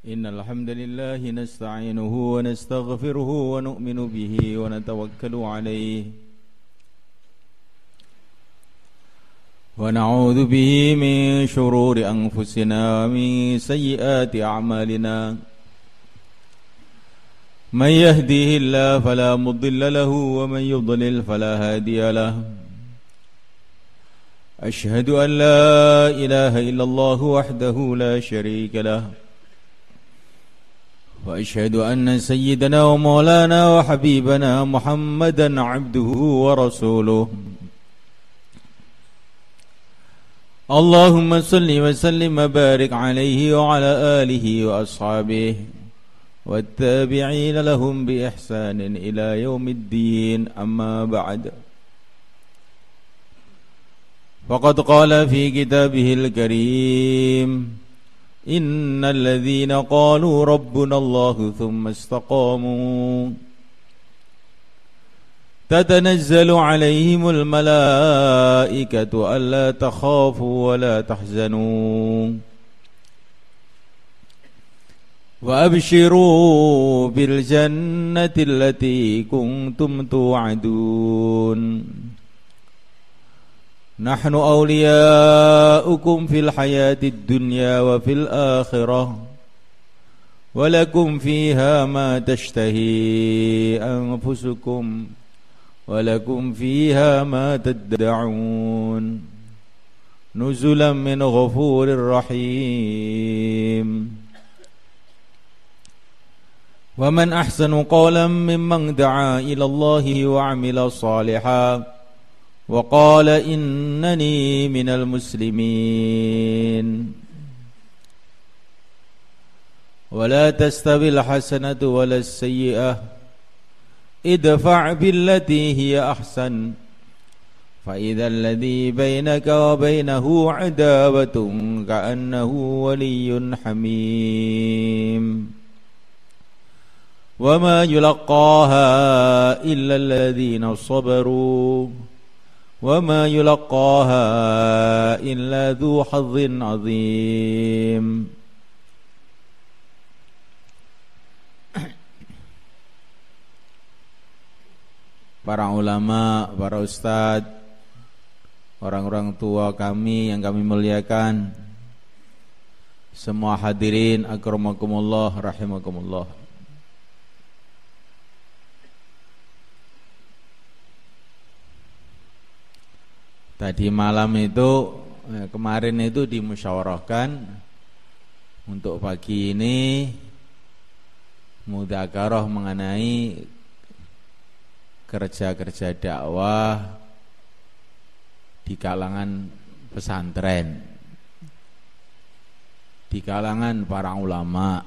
إن الحمد لله نستعينه ونستغفره ونؤمن به ونتوكل عليه ونعوذ به من شرور أنفسنا ومن سيئات أعمالنا من يهده الله فلا مضل له ومن يضلل فلا هادي له أشهد أن لا إله إلا الله وحده لا شريك له وأشهد أن سيدنا ومولانا وحبيبنا محمدا عبده ورسوله اللهم صل وسلم وبارك عليه وعلى آله وأصحابه والتابعين لهم بإحسان إلى يوم الدين أما بعد فقد قال في كتابه الكريم إن الذين قالوا ربنا الله ثم استقاموا تتنزل عليهم الملائكة ألا تخافوا ولا تحزنوا وأبشروا بالجنة التي كنتم توعدون نحن أولياؤكم في الحياة الدنيا وفي الآخرة ولكم فيها ما تشتهي أنفسكم ولكم فيها ما تدعون نزلا من غفور رحيم ومن أحسن قولا ممن دعا إلى الله وعمل صالحا وقال إنني من المسلمين ولا تستوي الحسنة ولا السيئة ادفع بالتي هي أحسن فإذا الذي بينك وبينه عداوة كأنه ولي حميم وما يلقاها إلا الذين صبروا وما يلقاها إلا ذو حظ عظيم. Para ulama, para ustadz, orang-orang tua kami yang kami muliakan, semua hadirin akramakumullah rahimakumullah. Tadi malam itu, kemarin itu dimusyawarahkan untuk pagi ini mudzakarah mengenai kerja-kerja dakwah di kalangan pesantren, di kalangan para ulama.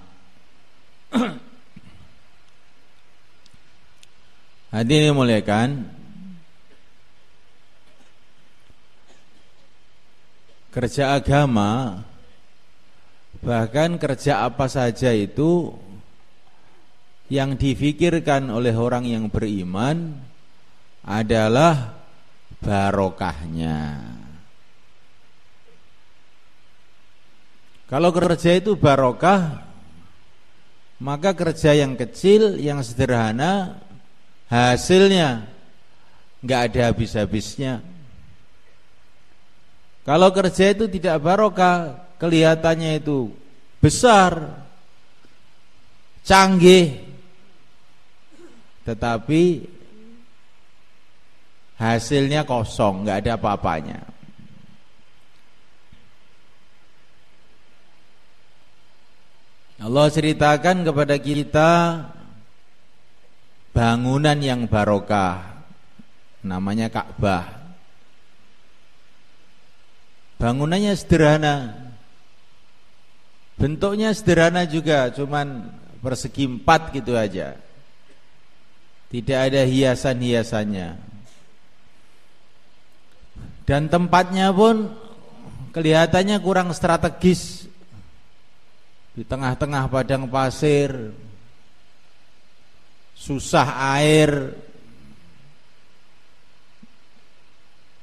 Hadirin muliakan, kerja agama, bahkan kerja apa saja itu yang difikirkan oleh orang yang beriman adalah barokahnya. Kalau kerja itu barokah, maka kerja yang kecil, yang sederhana, hasilnya nggak ada habis-habisnya. Kalau kerja itu tidak barokah, kelihatannya itu besar, canggih, tetapi hasilnya kosong, nggak ada apa-apanya. Allah ceritakan kepada kita bangunan yang barokah, namanya Ka'bah. Bangunannya sederhana, bentuknya sederhana juga, cuman persegi 4 gitu aja. Tidak ada hiasan-hiasannya. Dan tempatnya pun kelihatannya kurang strategis. Di tengah-tengah padang pasir, susah air.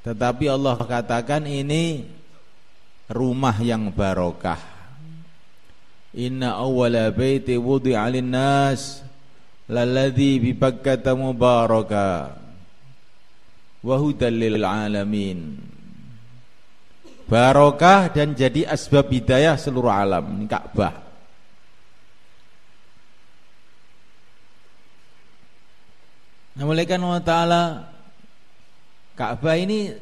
Tetapi Allah katakan ini rumah yang barokah. Inna awwala baiti wudi'a lin-nas lalladzi bi Bakkata mubaraka wa hudan lil alamin. Barokah dan jadi asbab hidayah seluruh alam. Ini Ka'bah. Nah, mulaikan Allah Ta'ala, Ka'bah ini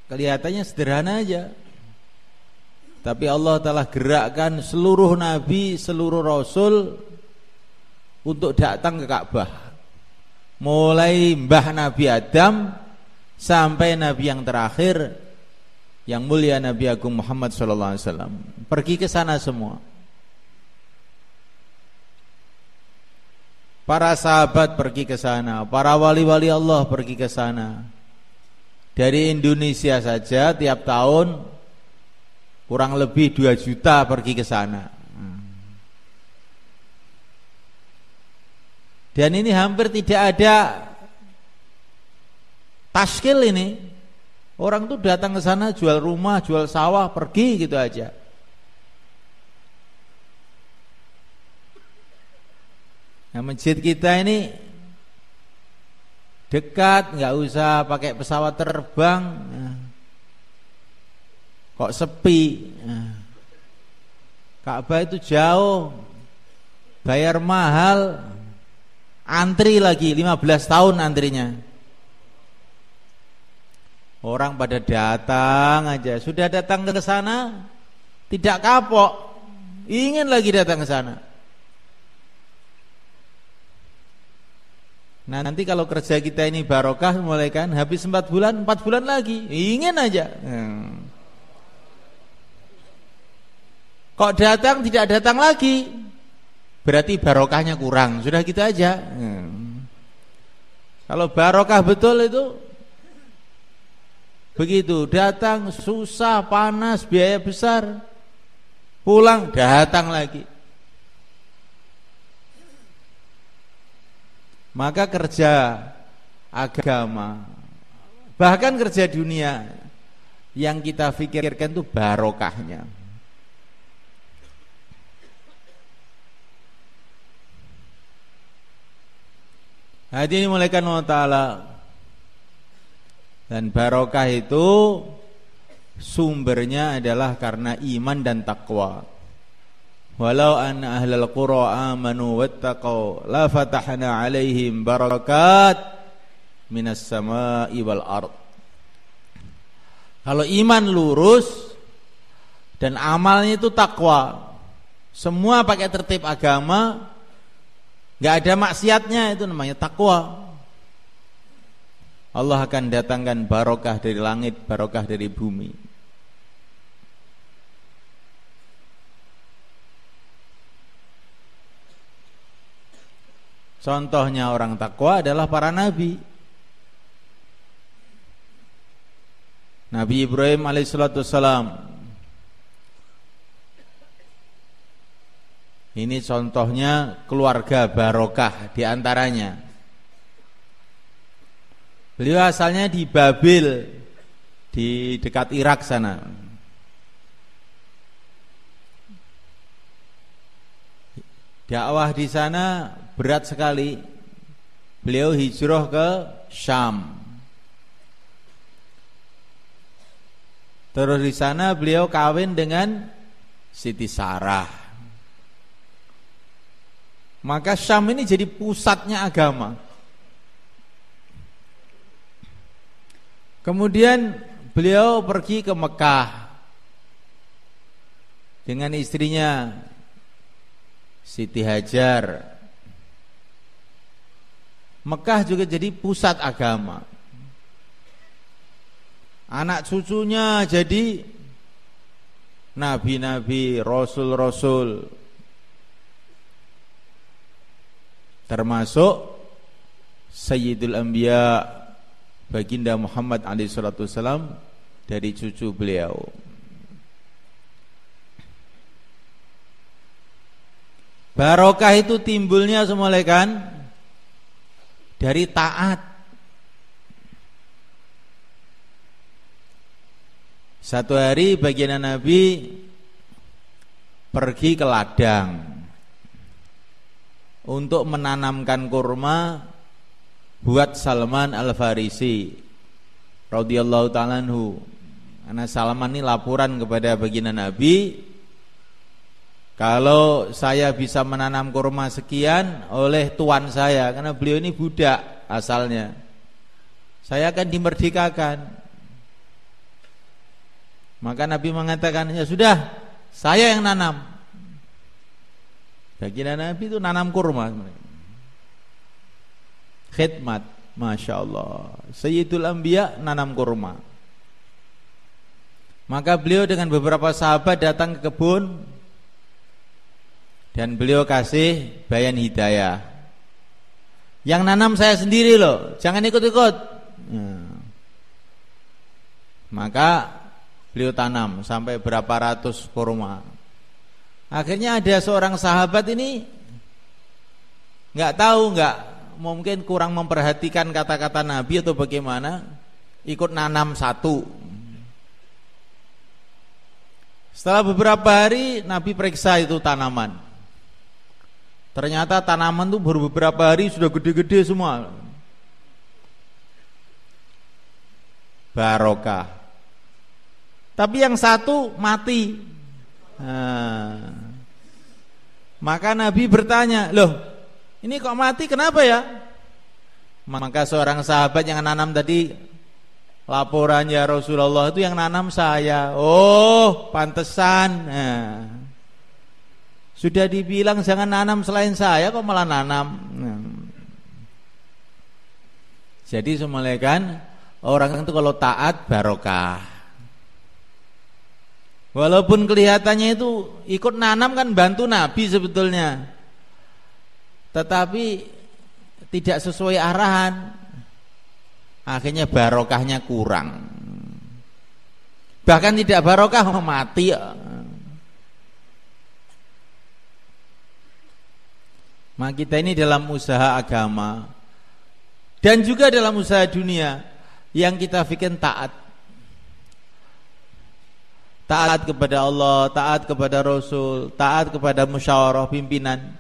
kelihatannya sederhana aja, tapi Allah Ta'ala gerakkan seluruh nabi, seluruh rasul untuk datang ke Ka'bah. Mulai mbah Nabi Adam sampai nabi yang terakhir, yang mulia Nabi Agung Muhammad SAW, pergi ke sana semua. Para sahabat pergi ke sana, para wali-wali Allah pergi ke sana. Dari Indonesia saja tiap tahun kurang lebih 2 juta pergi ke sana. Dan ini hampir tidak ada tashkil ini. Orang tuh datang ke sana jual rumah, jual sawah, pergi gitu aja. Nah, masjid kita ini dekat, nggak usah pakai pesawat terbang. Kok sepi? Ka'bah itu jauh, bayar mahal, antri lagi 15 tahun antrinya. Orang pada datang aja, sudah datang ke sana tidak kapok, ingin lagi datang ke sana. Nah, nanti kalau kerja kita ini barokah, mulai kan habis 4 bulan lagi, ingin aja. Kok datang tidak datang lagi, berarti barokahnya kurang. Sudah gitu aja. Kalau barokah betul itu begitu, datang susah, panas, biaya besar, pulang datang lagi. Maka kerja agama, bahkan kerja dunia, yang kita pikirkan itu barokahnya. Hadirin mulaikan Allah Ta'ala. Dan barokah itu sumbernya adalah karena iman dan takwa. Walau anna ahlal qura amanu wattaqau la fatahna alaihim barakat minas sama'i wal ard. Kalau iman lurus dan amalnya itu takwa, semua pakai tertib agama, enggak ada maksiatnya, itu namanya takwa. Allah akan datangkan barokah dari langit, barokah dari bumi. Contohnya orang takwa adalah para nabi. Nabi Ibrahim alaihissalam, ini contohnya keluarga barokah diantaranya. Beliau asalnya di Babil, di dekat Irak sana. Dakwah di sana berat sekali. Beliau hijrah ke Syam. Terus di sana beliau kawin dengan Siti Sarah. Maka Syam ini jadi pusatnya agama. Kemudian beliau pergi ke Mekah dengan istrinya Siti Hajar. Mekah juga jadi pusat agama. Anak cucunya jadi nabi-nabi, rasul-rasul, termasuk Sayyidul Anbiya Baginda Muhammad SAW dari cucu beliau. Barokah itu timbulnya semua kan dari taat. Satu hari baginda Nabi pergi ke ladang untuk menanamkan kurma buat Salman Al-Farisi radhiyallahu ta'ala anhu. Karena Salman ini laporan kepada baginda Nabi, kalau saya bisa menanam kurma sekian oleh tuan saya, karena beliau ini budak asalnya, saya akan dimerdekakan. Maka Nabi mengatakan, ya sudah, saya yang nanam. Baginda Nabi itu nanam kurma. Khidmat, Masya Allah. Sayyidul Anbiya nanam kurma. Maka beliau dengan beberapa sahabat datang ke kebun, dan beliau kasih bayan hidayah. Yang nanam saya sendiri loh, jangan ikut-ikut. Maka beliau tanam sampai berapa ratus kurma. Akhirnya ada seorang sahabat ini mungkin kurang memperhatikan kata-kata Nabi atau bagaimana, ikut nanam satu. Setelah beberapa hari Nabi periksa itu tanaman. Ternyata tanaman itu baru beberapa hari sudah gede-gede semua. Barokah. Tapi yang satu mati. Maka Nabi bertanya, loh ini kok mati, kenapa ya? Maka seorang sahabat yang nanam tadi laporan, ya Rasulullah, itu yang nanam saya. Oh pantesan. Sudah dibilang jangan nanam selain saya, kok malah nanam. Jadi semalekan orang itu kalau taat barokah. Walaupun kelihatannya itu ikut nanam kan bantu Nabi sebetulnya, tetapi tidak sesuai arahan, akhirnya barokahnya kurang. Bahkan tidak barokah, mati. Maka kita ini dalam usaha agama dan juga dalam usaha dunia yang kita bikin taat. Taat kepada Allah, taat kepada Rasul, taat kepada musyawarah pimpinan.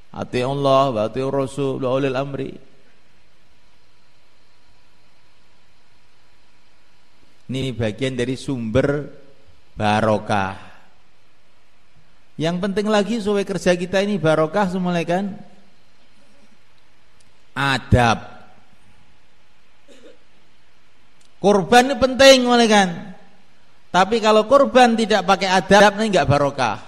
Ati Allah wa ati Rasul wa ulil amri. Ini bagian dari sumber barokah. Yang penting lagi supaya kerja kita ini barokah semuanya kan, adab. Kurban ini penting semuanya kan. Tapi kalau kurban tidak pakai adab, ini enggak barokah.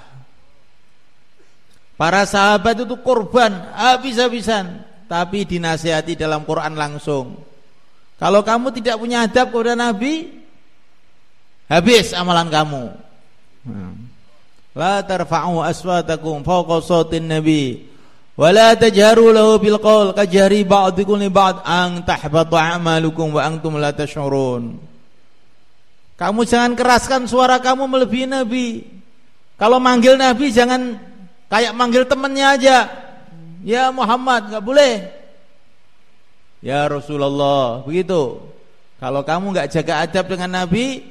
Para sahabat itu kurban habis-habisan, tapi dinasihati dalam Quran langsung. Kalau kamu tidak punya adab kepada Nabi, habis amalan kamu. La tarfa'u aswatakum fawqa sautin nabi wa la tajharu lahu bil qaul kajhari ba'dikum li ba'd an tahbatu a'malukum wa antum la tash'urun. Kamu jangan keraskan suara kamu melebihi Nabi. Kalau manggil Nabi jangan kayak manggil temannya aja. Ya Muhammad, enggak boleh. Ya Rasulullah, begitu. Kalau kamu enggak jaga adab dengan Nabi,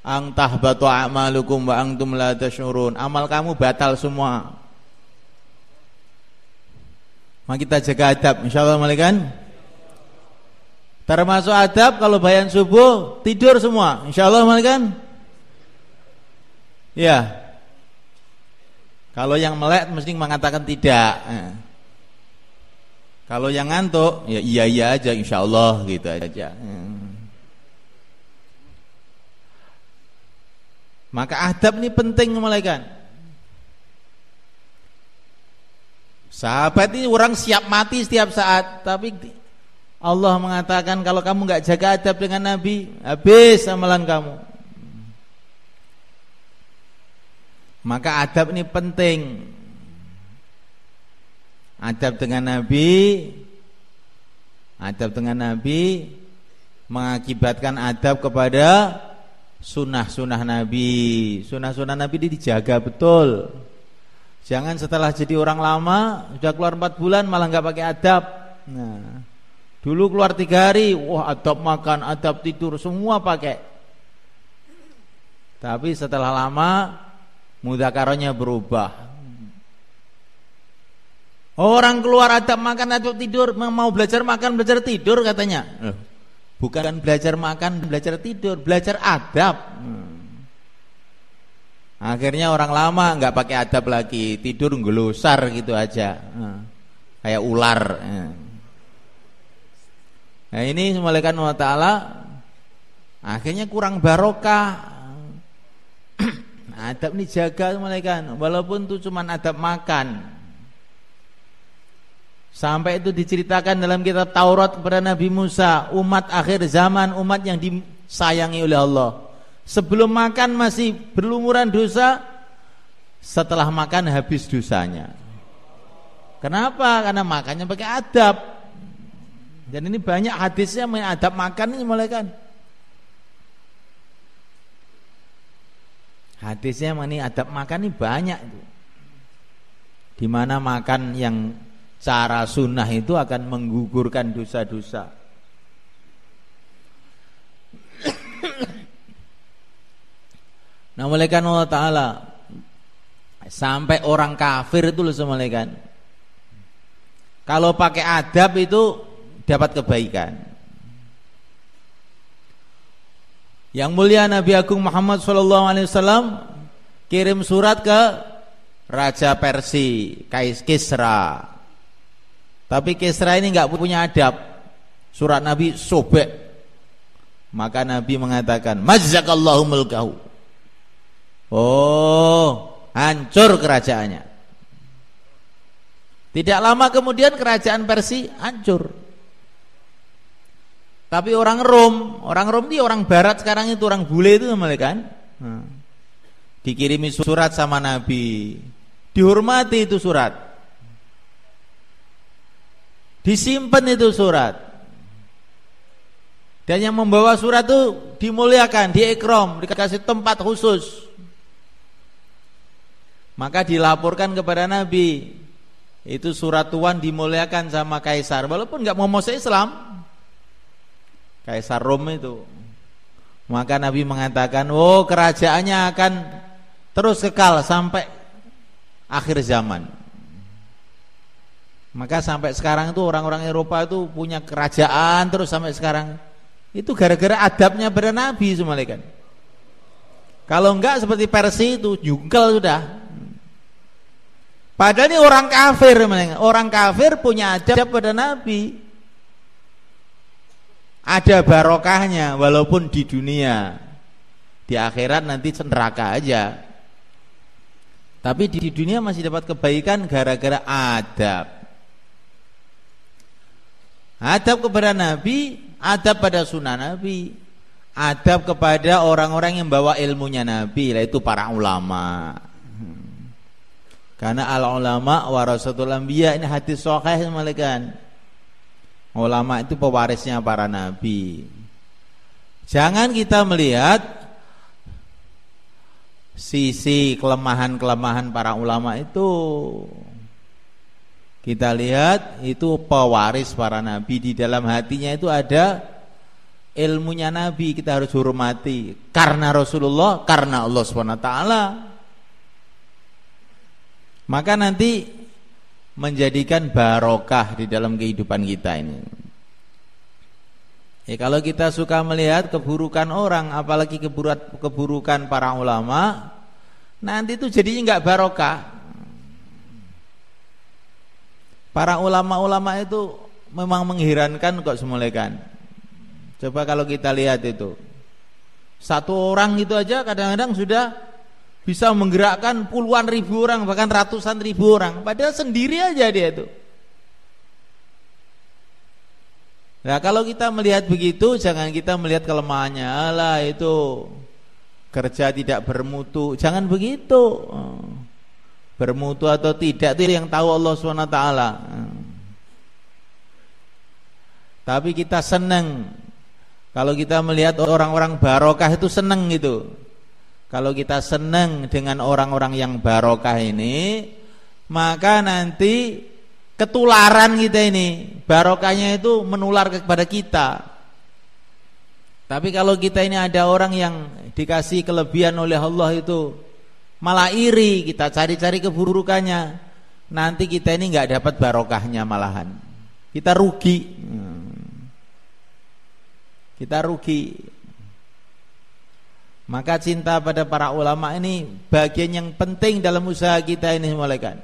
ang tahbatu a'malukum wa antum la tash'urun. Amal kamu batal semua. Mari kita jaga adab, insyaallah malaikat. Termasuk adab kalau bayan subuh tidur semua, insyaallah malaikat. Ya. Kalau yang melek mesti mengatakan tidak. Kalau yang ngantuk ya iya aja insyaallah gitu aja. Maka adab ini penting malaikat. Sahabat ini orang siap mati setiap saat, tapi Allah mengatakan kalau kamu enggak jaga adab dengan Nabi, habis amalan kamu. Maka adab ini penting. Adab dengan Nabi mengakibatkan adab kepada sunnah-sunnah Nabi. Sunnah-sunnah Nabi ini dijaga betul. Jangan setelah jadi orang lama sudah keluar 4 bulan malah enggak pakai adab. Nah, dulu keluar 3 hari, wah adab makan, adab tidur semua pakai. Tapi setelah lama mudzakarahnya berubah. Orang keluar adab makan adab tidur, mau belajar makan belajar tidur katanya. Bukan belajar makan belajar tidur, belajar adab. Akhirnya orang lama nggak pakai adab lagi, tidur ngelusar gitu aja, kayak ular. Nah ini malaikat Allah Ta'ala akhirnya kurang barokah. Adab ini jaga malaikat, walaupun itu cuma adab makan. Sampai itu diceritakan dalam kitab Taurat kepada Nabi Musa, umat akhir zaman, umat yang disayangi oleh Allah. Sebelum makan masih berlumuran dosa, setelah makan habis dosanya. Kenapa? Karena makannya pakai adab. Dan ini banyak hadisnya mengenai adab makan ini malaikat. Hadisnya mengenai adab makan ini banyak itu. Di mana makan yang cara sunnah itu akan menggugurkan dosa-dosa. Nah, malaikat Allah Ta'ala sampai orang kafir itu loh malaikat, kalau pakai adab itu dapat kebaikan. Yang mulia Nabi Agung Muhammad SAW kirim surat ke Raja Persia, Kisra. Tapi Kisra ini nggak punya adab. Surat Nabi sobek. Maka Nabi mengatakan, mazzakallahu mulkahu. Oh, hancur kerajaannya. Tidak lama kemudian kerajaan Persia hancur. Tapi orang Rom itu orang Barat sekarang itu orang bule itu malaikat. Dikirimi surat sama Nabi, dihormati itu surat, disimpan itu surat, dan yang membawa surat itu dimuliakan, diikram, dikasih tempat khusus. Maka dilaporkan kepada Nabi, itu surat Tuhan dimuliakan sama Kaisar, walaupun nggak mau masuk Islam, Kaisar Rom itu. Maka Nabi mengatakan, oh kerajaannya akan terus kekal sampai akhir zaman. Maka sampai sekarang itu orang-orang Eropa itu punya kerajaan terus sampai sekarang. Itu gara-gara adabnya pada Nabi semalekan. Kalau enggak seperti Persia itu jungkel sudah. Padahal ini orang kafir, orang kafir punya adab pada Nabi. Ada barokahnya walaupun di dunia. Di akhirat nanti neraka aja. Tapi di dunia masih dapat kebaikan gara-gara adab. Adab kepada Nabi, adab pada sunnah Nabi, adab kepada orang-orang yang bawa ilmunya Nabi, yaitu para ulama. Karena al-ulama warasatul anbiya, ini hadis sahih malaikat. Ulama itu pewarisnya para nabi. Jangan kita melihat sisi kelemahan-kelemahan para ulama itu. Kita lihat itu pewaris para nabi, di dalam hatinya itu ada ilmunya nabi, kita harus hormati karena Rasulullah, karena Allah SWT. Maka nanti menjadikan barokah di dalam kehidupan kita ini. Kalau kita suka melihat keburukan orang, apalagi keburukan para ulama, nanti itu jadinya nggak barokah. Para ulama-ulama itu memang mengherankan kok semulaikan. Coba kalau kita lihat itu, satu orang itu aja kadang-kadang sudah bisa menggerakkan puluhan ribu orang, bahkan ratusan ribu orang, padahal sendiri aja dia itu. Nah kalau kita melihat begitu, jangan kita melihat kelemahannya, alah itu kerja tidak bermutu, jangan begitu. Bermutu atau tidak itu yang tahu Allah SWT. Tapi kita senang kalau kita melihat orang-orang barokah itu senang gitu. Kalau kita senang dengan orang-orang yang barokah ini, maka nanti ketularan kita ini, barokahnya itu menular kepada kita. Tapi kalau kita ini ada orang yang dikasih kelebihan oleh Allah itu malah iri, kita cari-cari keburukannya, nanti kita ini nggak dapat barokahnya, malahan kita rugi. Kita rugi. Maka cinta pada para ulama ini bagian yang penting dalam usaha kita ini, malaikat.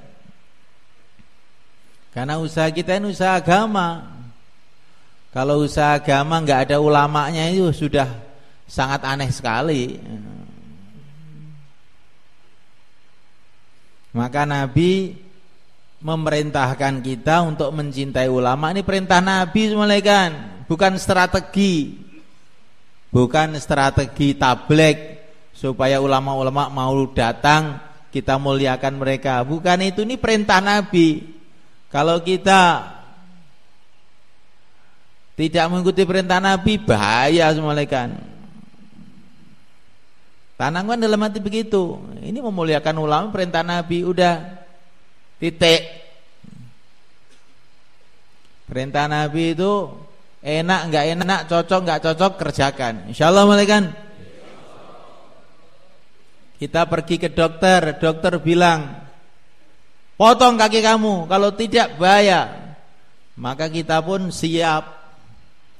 Karena usaha kita ini usaha agama. Kalau usaha agama nggak ada ulamanya itu sudah sangat aneh sekali. Maka Nabi memerintahkan kita untuk mencintai ulama. Ini perintah Nabi, malaikat, bukan strategi. Bukan strategi tabligh supaya ulama-ulama mau datang kita muliakan mereka. Bukan itu, ini perintah Nabi. Kalau kita tidak mengikuti perintah Nabi, bahaya malaikat. Tanamkan dalam hati begitu. Ini memuliakan ulama, perintah Nabi, udah titik. Perintah Nabi itu enak nggak enak, cocok nggak cocok, kerjakan. Insyaallah, malaikat. Kita pergi ke dokter, dokter bilang potong kaki kamu, kalau tidak bahaya. Maka kita pun siap.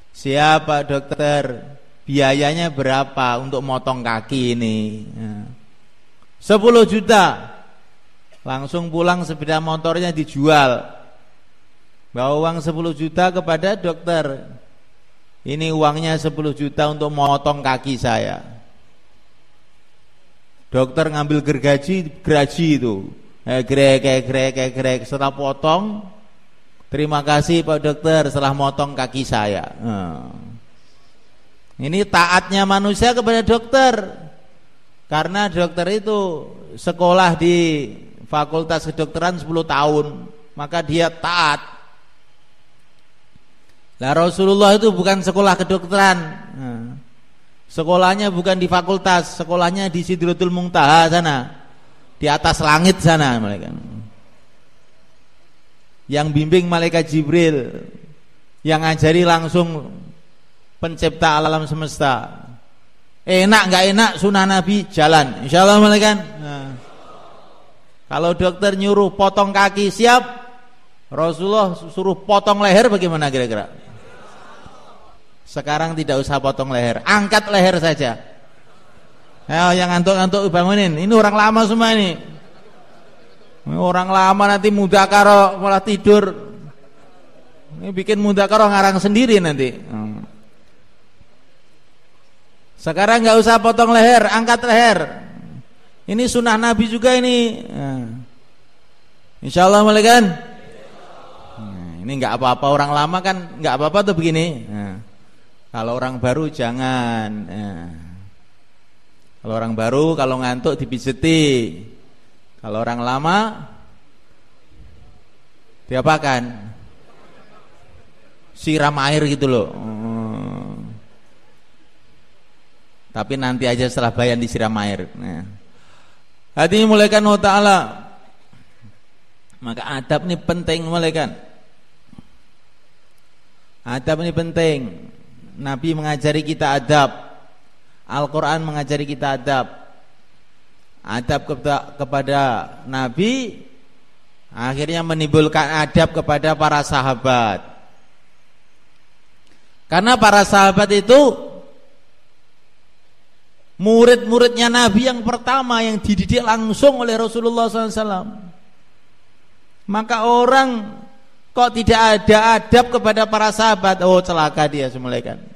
Siapa dokter? Biayanya berapa untuk motong kaki ini? 10 juta. Langsung pulang, sepeda motornya dijual. Bawa uang 10 juta kepada dokter. Ini uangnya 10 juta untuk motong kaki saya. Dokter ngambil gergaji itu. Grek. Setelah potong, terima kasih Pak Dokter setelah motong kaki saya. Ini taatnya manusia kepada dokter. Karena dokter itu sekolah di Fakultas Kedokteran 10 tahun, maka dia taat. Lah Rasulullah itu bukan sekolah kedokteran. Sekolahnya bukan di fakultas, sekolahnya di Sidratul Muntaha sana, di atas langit sana, malaikat. Yang bimbing malaikat Jibril, yang ngajari langsung pencipta alam semesta. Enak nggak enak, sunnah Nabi jalan, insyaallah, malaikat. Kalau dokter nyuruh potong kaki, siap. Rasulullah suruh potong leher, bagaimana kira-kira? Sekarang tidak usah potong leher, angkat leher saja. Ayo yang ngantuk-ngantuk bangunin. Ini orang lama semua ini. Orang lama nanti mudzakarah malah tidur. Ini bikin mudzakarah ngarang sendiri nanti. Sekarang nggak usah potong leher, angkat leher. Ini sunnah Nabi juga ini. Insyaallah, malaikat. Ini nggak apa-apa, orang lama kan nggak apa-apa tuh begini. Kalau orang baru jangan. Kalau orang baru kalau ngantuk dipijeti. Kalau orang lama diapakan? Siram air gitu loh. Tapi nanti aja setelah bayan disiram air. Hati mulaikan Allah Ta'ala. Maka adab ini penting, mulaikan. Adab ini penting. Nabi mengajari kita adab. Al-Quran mengajari kita adab. Adab kepada Nabi akhirnya menimbulkan adab kepada para sahabat. Karena para sahabat itu murid-muridnya Nabi yang pertama, yang dididik langsung oleh Rasulullah SAW. Maka orang kok tidak ada adab kepada para sahabat, oh celaka dia, semulaikan.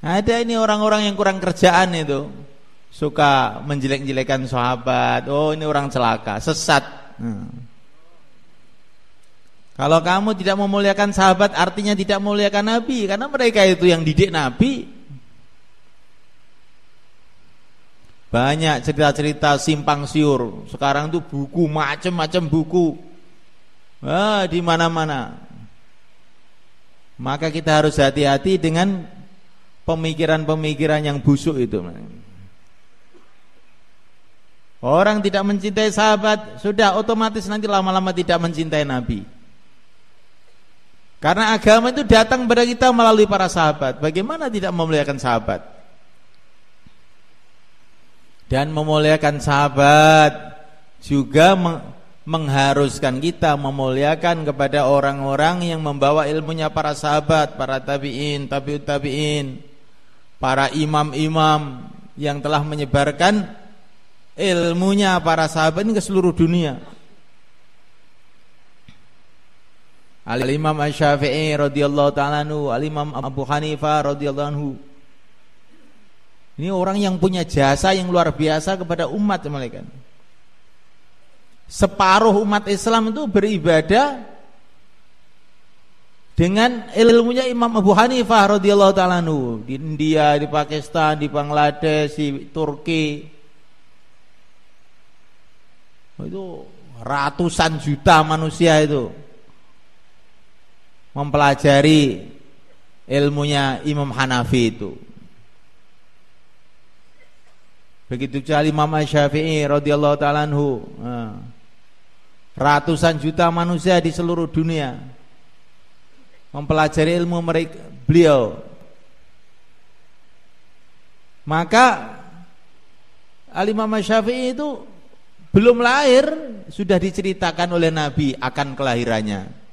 Ada ini orang-orang yang kurang kerjaan itu, suka menjelek-jelekan sahabat. Oh ini orang celaka, sesat. Kalau kamu tidak memuliakan sahabat, artinya tidak memuliakan Nabi, karena mereka itu yang didik Nabi. Banyak cerita-cerita simpang siur. Sekarang tuh buku, macam-macam buku. Di mana-mana. Maka kita harus hati-hati dengan pemikiran-pemikiran yang busuk itu. Orang tidak mencintai sahabat, sudah otomatis nanti lama-lama tidak mencintai Nabi. Karena agama itu datang kepada kita melalui para sahabat. Bagaimana tidak memuliakan sahabat? Dan memuliakan sahabat juga mengharuskan kita memuliakan kepada orang-orang yang membawa ilmunya para sahabat, para tabi'in, tabi'ut tabi'in, para imam-imam yang telah menyebarkan ilmunya para sahabat ini ke seluruh dunia. Al-Imam Asy-Syafi'i radhiyallahu ta'ala anhu, Al-Imam Abu Hanifah radhiyallahu anhu. Ini orang yang punya jasa yang luar biasa kepada umat, teman-teman. Separuh umat Islam itu beribadah dengan ilmunya Imam Abu Hanifah radhiyallahu ta'ala anhu. Di India, di Pakistan, di Bangladesh, di Turki. Itu ratusan juta manusia itu mempelajari ilmunya Imam Hanafi itu. Begitu juga Imam Asy-Syafi'i radhiyallahu ta'ala anhu. Ratusan juta manusia di seluruh dunia mempelajari ilmu mereka, beliau. Maka Al-Imam Asy-Syafi'i itu belum lahir sudah diceritakan oleh Nabi akan kelahirannya.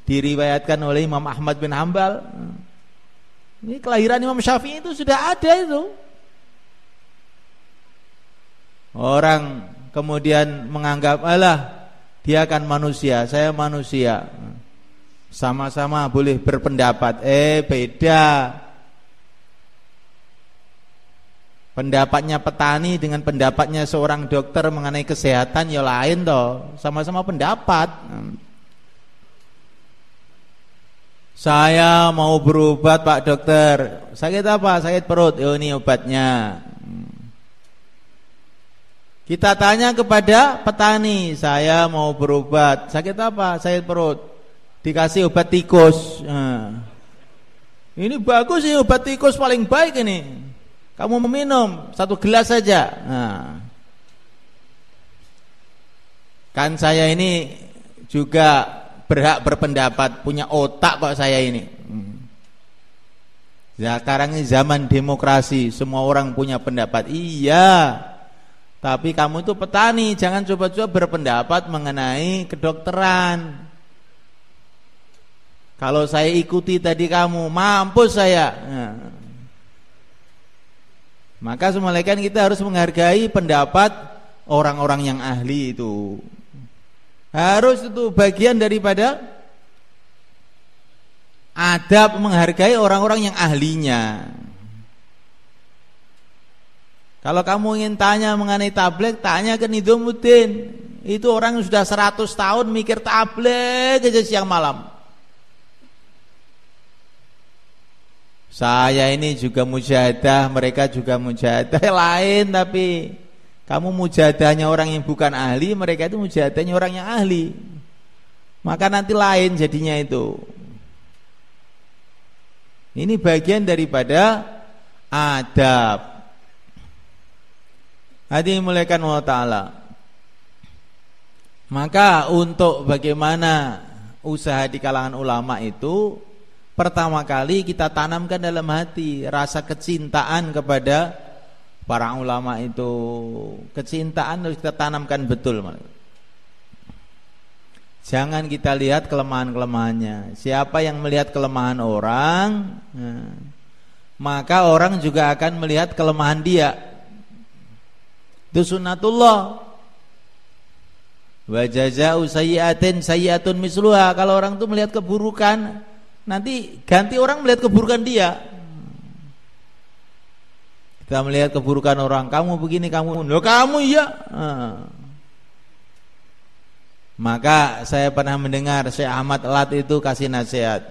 Diriwayatkan oleh Imam Ahmad bin Hanbal. Ini kelahiran Imam Syafi'i itu sudah ada itu. Orang kemudian menganggap alah dia kan manusia, saya manusia. Sama-sama boleh berpendapat. Beda. Pendapatnya petani dengan pendapatnya seorang dokter mengenai kesehatan ya lain toh. Sama-sama pendapat. Saya mau berobat Pak Dokter. Sakit apa? Sakit perut. Oh ini obatnya. Kita tanya kepada petani, saya mau berobat. Sakit apa? Sakit perut. Dikasih obat tikus. Ini bagus sih, obat tikus paling baik ini. Kamu meminum 1 gelas saja. Kan saya ini juga berhak berpendapat, punya otak kok saya ini. Sekarang ini zaman demokrasi, semua orang punya pendapat. Iya, tapi kamu itu petani, jangan coba-coba berpendapat mengenai kedokteran. Kalau saya ikuti tadi kamu, mampus saya. Maka semalakan kita harus menghargai pendapat orang-orang yang ahli itu. Harus itu bagian daripada adab menghargai orang-orang yang ahlinya. Kalau kamu ingin tanya mengenai tabligh, tanya ke Nidhamuddin. Itu orang yang sudah 100 tahun mikir tabligh aja siang malam. Saya ini juga mujahadah, mereka juga mujahadah lain, tapi kamu mujahadahnya orang yang bukan ahli, mereka itu mujahadahnya orang yang ahli. Maka nanti lain jadinya itu. Ini bagian daripada adab. Hadirin muliakan Allah Ta'ala. Maka untuk bagaimana usaha di kalangan ulama itu, pertama kali kita tanamkan dalam hati rasa kecintaan kepada para ulama itu. Kecintaan harus kita tanamkan betul. Jangan kita lihat kelemahan-kelemahannya. Siapa yang melihat kelemahan orang, maka orang juga akan melihat kelemahan dia. Itu sunnatullah. Wa jazaa'u sayyi'atin sayyi'atun misluha. Kalau orang itu melihat keburukan, nanti ganti orang melihat keburukan dia. Kita melihat keburukan orang, kamu begini, kamu iya. Maka saya pernah mendengar Syekh Ahmad Lat itu kasih nasihat.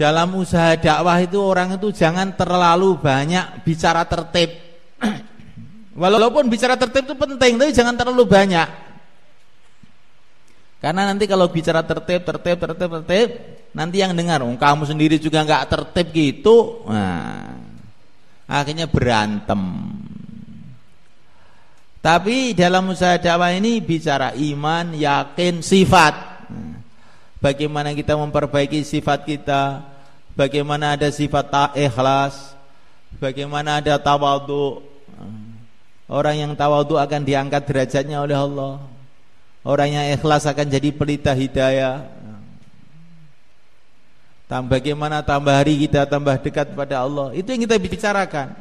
Dalam usaha dakwah itu orang itu jangan terlalu banyak bicara tertib. Walaupun bicara tertib itu penting, tapi jangan terlalu banyak. Karena nanti kalau bicara tertib, nanti yang dengar, kamu sendiri juga nggak tertib gitu. Akhirnya berantem. Tapi dalam usaha dakwah ini bicara iman, yakin, sifat. bagaimana kita memperbaiki sifat kita, bagaimana ada sifat ikhlas, bagaimana ada tawadhu. Orang yang tawadhu akan diangkat derajatnya oleh Allah. Orang yang ikhlas akan jadi pelita hidayah. Bagaimana tambah hari kita tambah dekat pada Allah. Itu yang kita bicarakan.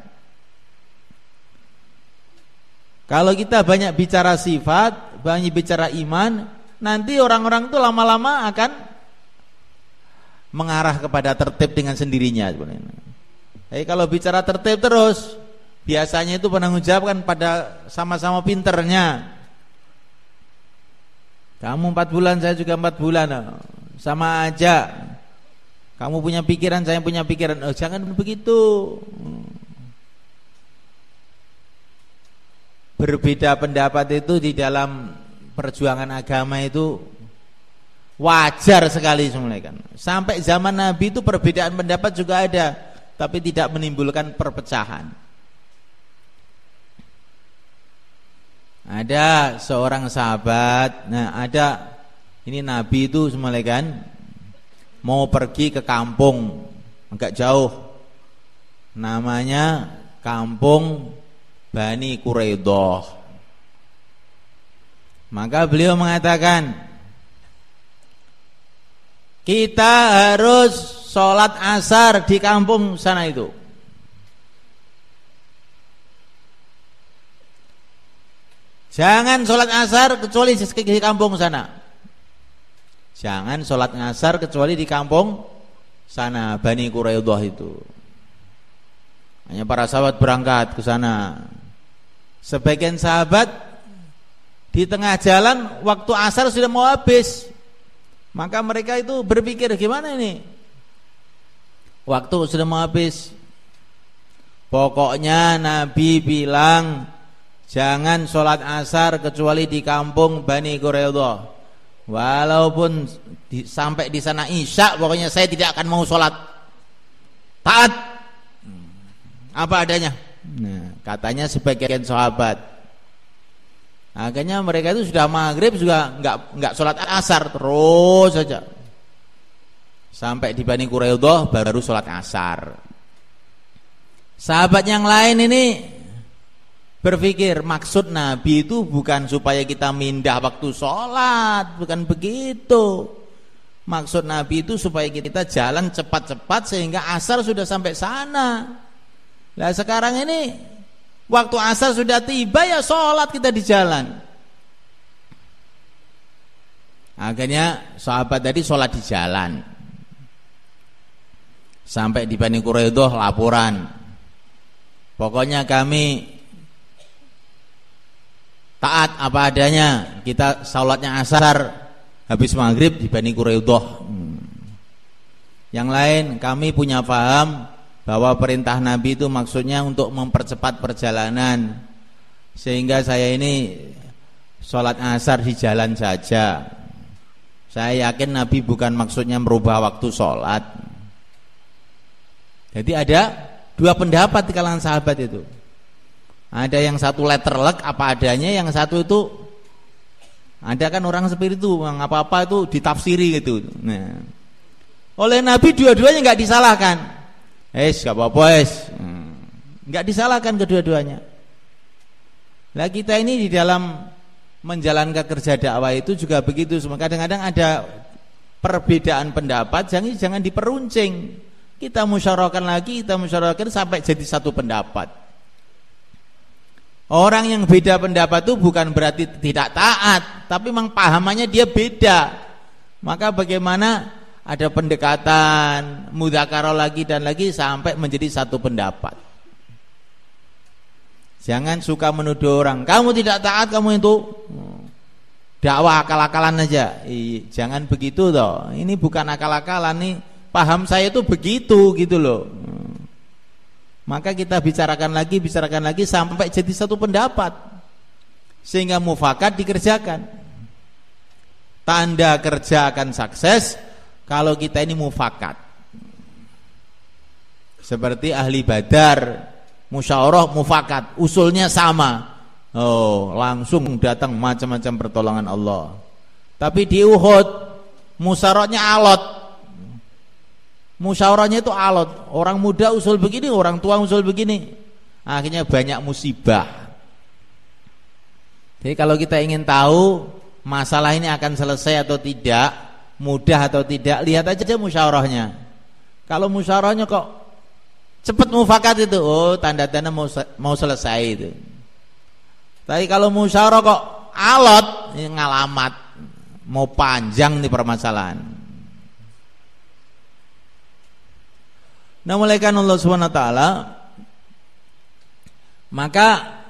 Kalau kita banyak bicara sifat, banyak bicara iman, nanti orang-orang itu lama-lama akan mengarah kepada tertib dengan sendirinya. Tapi kalau bicara tertib terus, biasanya itu penanggung jawab kan pada sama-sama pinternya. Kamu 4 bulan, saya juga 4 bulan, sama aja. Kamu punya pikiran, saya punya pikiran. Oh, jangan begitu. Berbeda pendapat itu di dalam perjuangan agama itu wajar sekali sebenarnya kan. Sampai zaman Nabi itu perbedaan pendapat juga ada, tapi tidak menimbulkan perpecahan. Ada seorang sahabat, ini Nabi itu sebenarnya kan mau pergi ke kampung agak jauh, namanya kampung Bani Quraidah. Maka beliau mengatakan, kita harus sholat asar di kampung sana itu. Jangan sholat asar kecuali di kampung sana. Jangan sholat asar kecuali di kampung sana, Bani Quraidah itu. Hanya para sahabat berangkat ke sana. Sebagian sahabat di tengah jalan waktu asar sudah mau habis. Maka mereka itu berpikir, gimana ini? Waktu sudah mau habis. Pokoknya Nabi bilang jangan sholat asar kecuali di kampung Bani Quraidah. Walaupun sampai di sana isya, pokoknya saya tidak akan mau sholat. Taat apa adanya. Nah, katanya sebagian sahabat. Akhirnya mereka itu sudah maghrib juga nggak sholat asar, terus saja sampai di Bani Quraidah baru sholat asar. Sahabat yang lain ini berpikir, maksud Nabi itu bukan supaya kita mindah waktu sholat, bukan begitu. Maksud Nabi itu supaya kita jalan cepat-cepat sehingga asar sudah sampai sana. Nah sekarang ini waktu asar sudah tiba, ya sholat kita di jalan. Akhirnya sahabat tadi sholat di jalan. Sampai di Bani Quraidah laporan, pokoknya kami taat apa adanya, kita sholatnya asar habis maghrib di Bani Quraidah. Yang lain kami punya paham bahwa perintah Nabi itu maksudnya untuk mempercepat perjalanan, sehingga saya ini sholat asar di jalan saja. Saya yakin Nabi bukan maksudnya merubah waktu sholat. Jadi ada dua pendapat di kalangan sahabat itu. Ada yang satu letterlek apa adanya, yang satu itu ada kan orang seperti itu, yang apa-apa itu ditafsiri gitu. Nah, oleh Nabi dua-duanya nggak disalahkan. Nggak apa-apa nggak disalahkan kedua-duanya. Nah kita ini di dalam menjalankan kerja dakwah itu juga begitu. Kadang-kadang ada perbedaan pendapat, jangan diperuncing. Kita musyawarahkan lagi, sampai jadi satu pendapat. Orang yang beda pendapat itu bukan berarti tidak taat, tapi memang pahamannya dia beda. Maka bagaimana ada pendekatan, mudzakarah lagi dan lagi sampai menjadi satu pendapat. Jangan suka menuduh orang, kamu tidak taat, kamu itu dakwah akal-akalan aja. Jangan begitu toh. Ini bukan akal-akalan nih. Paham saya itu begitu gitu loh. Maka kita bicarakan lagi sampai jadi satu pendapat, sehingga mufakat dikerjakan. Tanda kerja akan sukses kalau kita ini mufakat. Seperti ahli Badar, musyawarah mufakat, usulnya sama. Oh, langsung datang macam-macam pertolongan Allah. Tapi di Uhud musyawarahnya alot. Musyawarahnya itu alot. Orang muda usul begini, orang tua usul begini. Akhirnya banyak musibah. Jadi kalau kita ingin tahu masalah ini akan selesai atau tidak, mudah atau tidak, lihat aja musyawarahnya. Kalau musyawarahnya kok cepat mufakat itu, oh tanda-tanda mau selesai itu. Tapi kalau musyawarah kok alot, ini ngalamat mau panjang nih permasalahan. Nah, mulai kan Allah Subhanahu wa taala, maka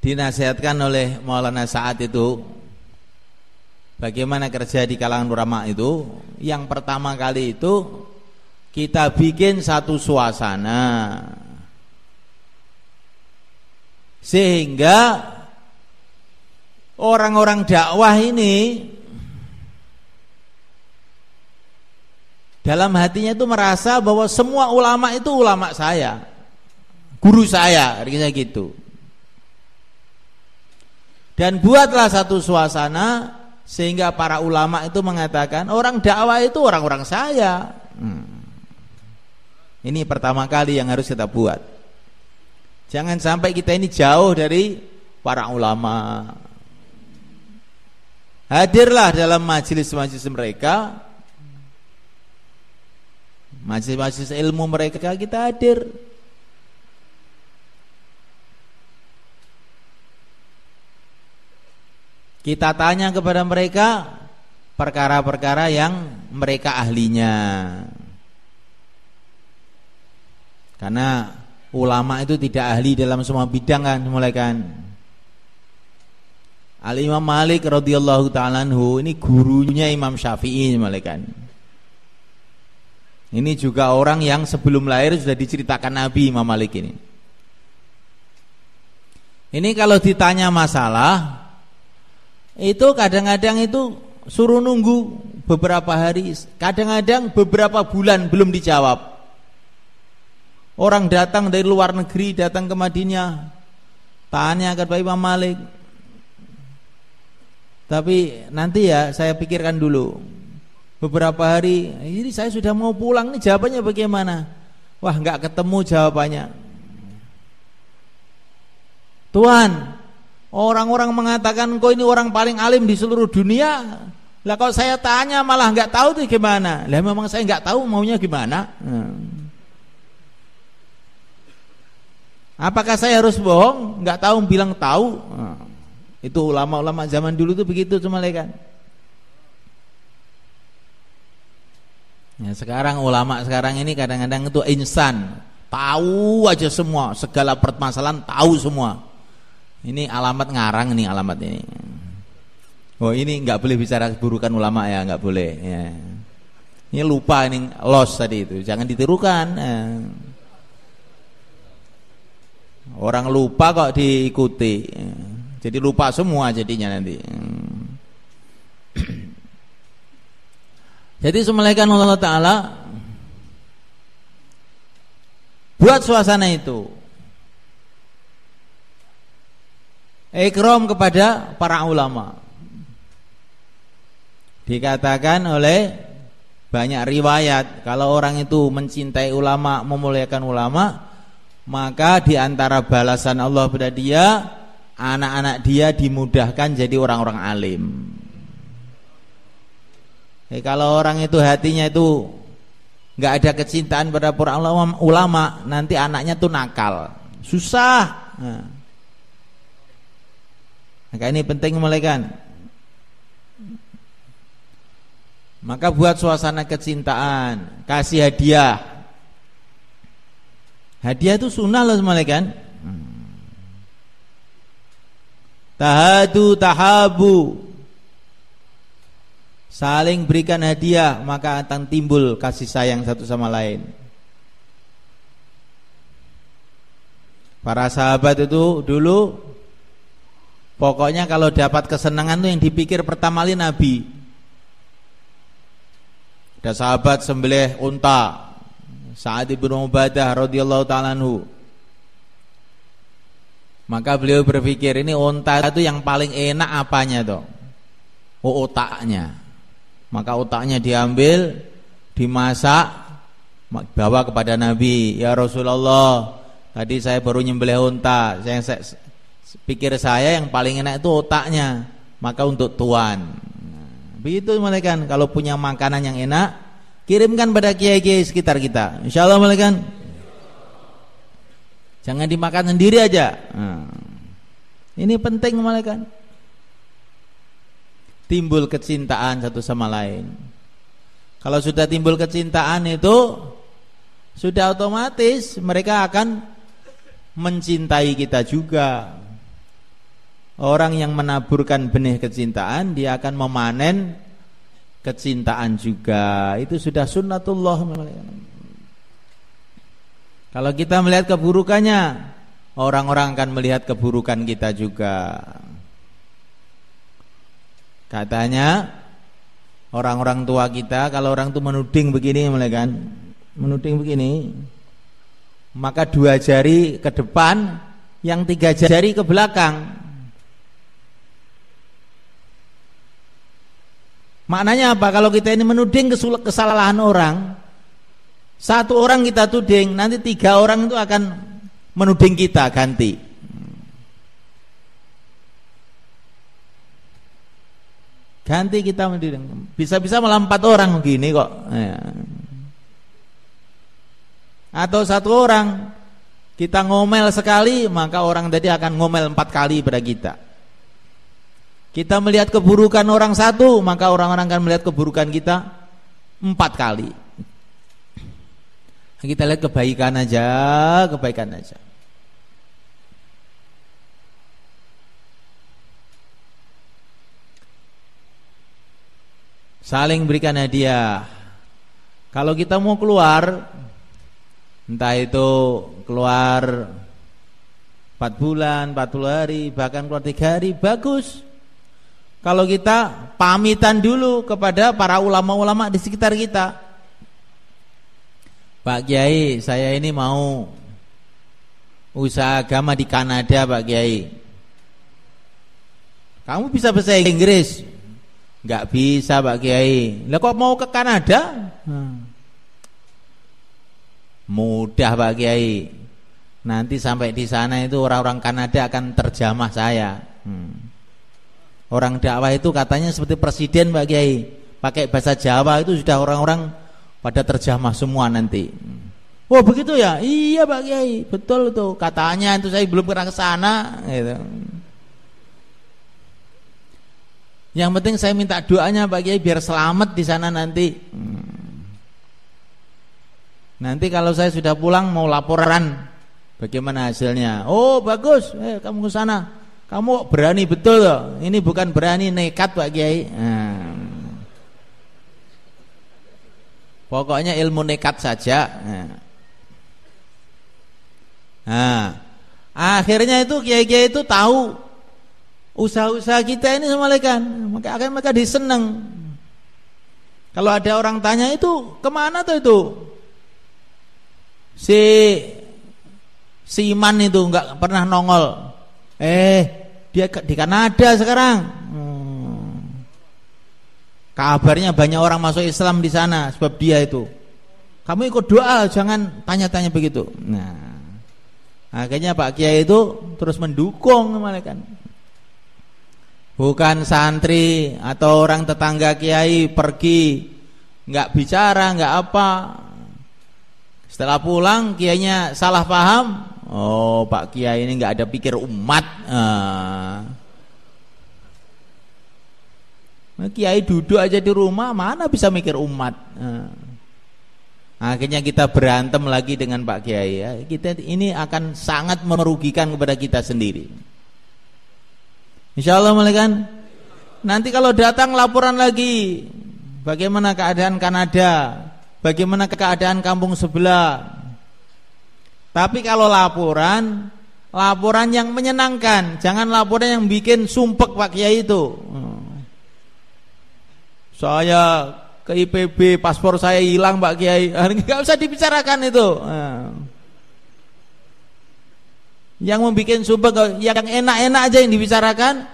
dinasihatkan oleh Maulana Sa'ad itu bagaimana kerja di kalangan ulama itu. Yang pertama kali itu kita bikin satu suasana sehingga orang-orang dakwah ini dalam hatinya itu merasa bahwa semua ulama itu ulama saya, guru saya, artinya gitu. Dan buatlah satu suasana sehingga para ulama itu mengatakan orang dakwah itu orang-orang saya. Ini pertama kali yang harus kita buat. Jangan sampai kita ini jauh dari para ulama. Hadirlah dalam majelis-majelis mereka, majelis-majelis ilmu mereka, kita hadir. Kita tanya kepada mereka perkara-perkara yang mereka ahlinya. Karena ulama itu tidak ahli dalam semua bidang kan, mulai kan. Al-Imam Malik radhiyallahu ta'ala anhu ini gurunya Imam Syafi'i, mulai kan. Ini juga orang yang sebelum lahir sudah diceritakan Nabi, Imam Malik ini. Ini kalau ditanya masalah itu kadang-kadang itu suruh nunggu beberapa hari, kadang-kadang beberapa bulan belum dijawab. Orang datang dari luar negeri, datang ke Madinah, tanya kepada Imam Malik, tapi nanti ya saya pikirkan dulu. Beberapa hari, ini saya sudah mau pulang, nih jawabannya bagaimana? Wah, nggak ketemu jawabannya. Tuhan, orang-orang mengatakan kau ini orang paling alim di seluruh dunia. Lah kalau saya tanya malah nggak tahu tuh gimana? Lah memang saya nggak tahu maunya gimana? Apakah saya harus bohong? Nggak tahu bilang tahu? Itu ulama-ulama zaman dulu tuh begitu cuma kan. Ya, sekarang ulama sekarang ini kadang-kadang itu insan, tahu aja semua, segala permasalahan tahu semua. Ini alamat ngarang nih, alamat ini. Oh, ini nggak boleh bicara keburukan ulama ya, nggak boleh. Ya. Ini lupa, ini loss tadi itu, jangan ditirukan. Orang lupa kok diikuti, jadi lupa semua jadinya nanti. Jadi semalakan Allah Ta'ala buat suasana itu, ikram kepada para ulama. Dikatakan oleh banyak riwayat, kalau orang itu mencintai ulama, memuliakan ulama, maka diantara balasan Allah pada dia, anak-anak dia dimudahkan jadi orang-orang alim. Kalau orang itu hatinya itu nggak ada kecintaan pada para ulama, nanti anaknya tuh nakal, susah. Maka ini penting mulaikan. Maka buat suasana kecintaan, kasih hadiah. Hadiah itu sunnah loh mulaikan. Tahadu tahabu, saling berikan hadiah, maka akan timbul kasih sayang satu sama lain. Para sahabat itu dulu pokoknya kalau dapat kesenangan tuh yang dipikir pertama kali Nabi. Ada sahabat sembelih unta, Sa'ad bin Ubadah radhiyallahu ta'ala anhu. Maka beliau berpikir, ini unta itu yang paling enak apanya toh? Oh, otaknya. Maka otaknya diambil, dimasak, bawa kepada Nabi. Ya Rasulullah, tadi saya baru nyembelih unta. Pikir saya yang paling enak itu otaknya. Maka untuk tuan. Begitu malaikat, kalau punya makanan yang enak, kirimkan pada kiai-kiai sekitar kita. Insyaallah malaikat. Jangan dimakan sendiri aja. Ini penting malaikat. Timbul kecintaan satu sama lain. Kalau sudah timbul kecintaan itu sudah otomatis mereka akan mencintai kita juga. Orang yang menaburkan benih kecintaan, dia akan memanen kecintaan juga. Itu sudah sunnatullah. Kalau kita melihat keburukannya, orang-orang akan melihat keburukan kita juga. Katanya orang-orang tua kita, kalau orang itu menuding begini, menuding begini, maka 2 jari ke depan, yang 3 jari ke belakang. Maknanya apa? Kalau kita ini menuding kesalahan orang, 1 orang kita tuding, nanti 3 orang itu akan menuding kita ganti. Ganti kita menuding. Bisa-bisa malah 4 orang begini kok. Atau 1 orang kita ngomel sekali, maka orang tadi akan ngomel 4 kali pada kita. Kita melihat keburukan orang 1, maka orang-orang akan melihat keburukan kita 4 kali. Kita lihat kebaikan aja, kebaikan aja. Saling berikan hadiah. Kalau kita mau keluar, entah itu keluar 4 bulan, 40 hari, bahkan keluar 3 hari, bagus. Kalau kita pamitan dulu kepada para ulama-ulama di sekitar kita. Pak Kiai, saya ini mau usaha agama di Kanada, Pak Kiai. Kamu bisa bahasa Inggris? Enggak bisa, Pak Kiai. Lah kok mau ke Kanada? Mudah, Pak Kiai. Nanti sampai di sana itu orang-orang Kanada akan terjamah saya. Orang dakwah itu katanya seperti presiden, Pak Kiai. Pakai bahasa Jawa itu sudah orang-orang pada terjamah semua nanti. Oh begitu ya? Iya Pak Kiai, betul itu. Katanya itu saya belum pernah ke sana gitu. Yang penting saya minta doanya Pak Kiai biar selamat di sana nanti. Nanti kalau saya sudah pulang mau laporan bagaimana hasilnya. Oh bagus, kamu ke sana. Kamu berani betul loh. Ini bukan berani nekat Pak Kiai. Pokoknya ilmu nekat saja. Akhirnya itu kiai-kiai itu tahu usaha-usaha kita ini semalekan, maka akan mereka diseneng. Kalau ada orang tanya itu kemana tuh itu si Iman itu nggak pernah nongol. Dia di Kanada sekarang. Kabarnya banyak orang masuk Islam di sana sebab dia itu. Kamu ikut doa, jangan tanya-tanya begitu. Nah, akhirnya Pak Kiai itu terus mendukung malaikat. Bukan santri atau orang tetangga Kiai pergi nggak bicara, nggak apa. Setelah pulang kiainya salah paham. Oh Pak Kiai ini nggak ada pikir umat. Kiai duduk aja di rumah, mana bisa mikir umat. Akhirnya kita berantem lagi dengan Pak Kiai ya. Kita ini akan sangat merugikan kepada kita sendiri. Insyaallah malaikat. Nanti kalau datang laporan lagi, bagaimana keadaan Kanada, bagaimana keadaan kampung sebelah. Tapi kalau laporan yang menyenangkan, jangan laporan yang bikin sumpek Pak Kiai itu. Saya ke IPB, paspor saya hilang Pak Kiai. Enggak usah dibicarakan itu. Yang membuat sumpek, yang enak-enak aja yang dibicarakan,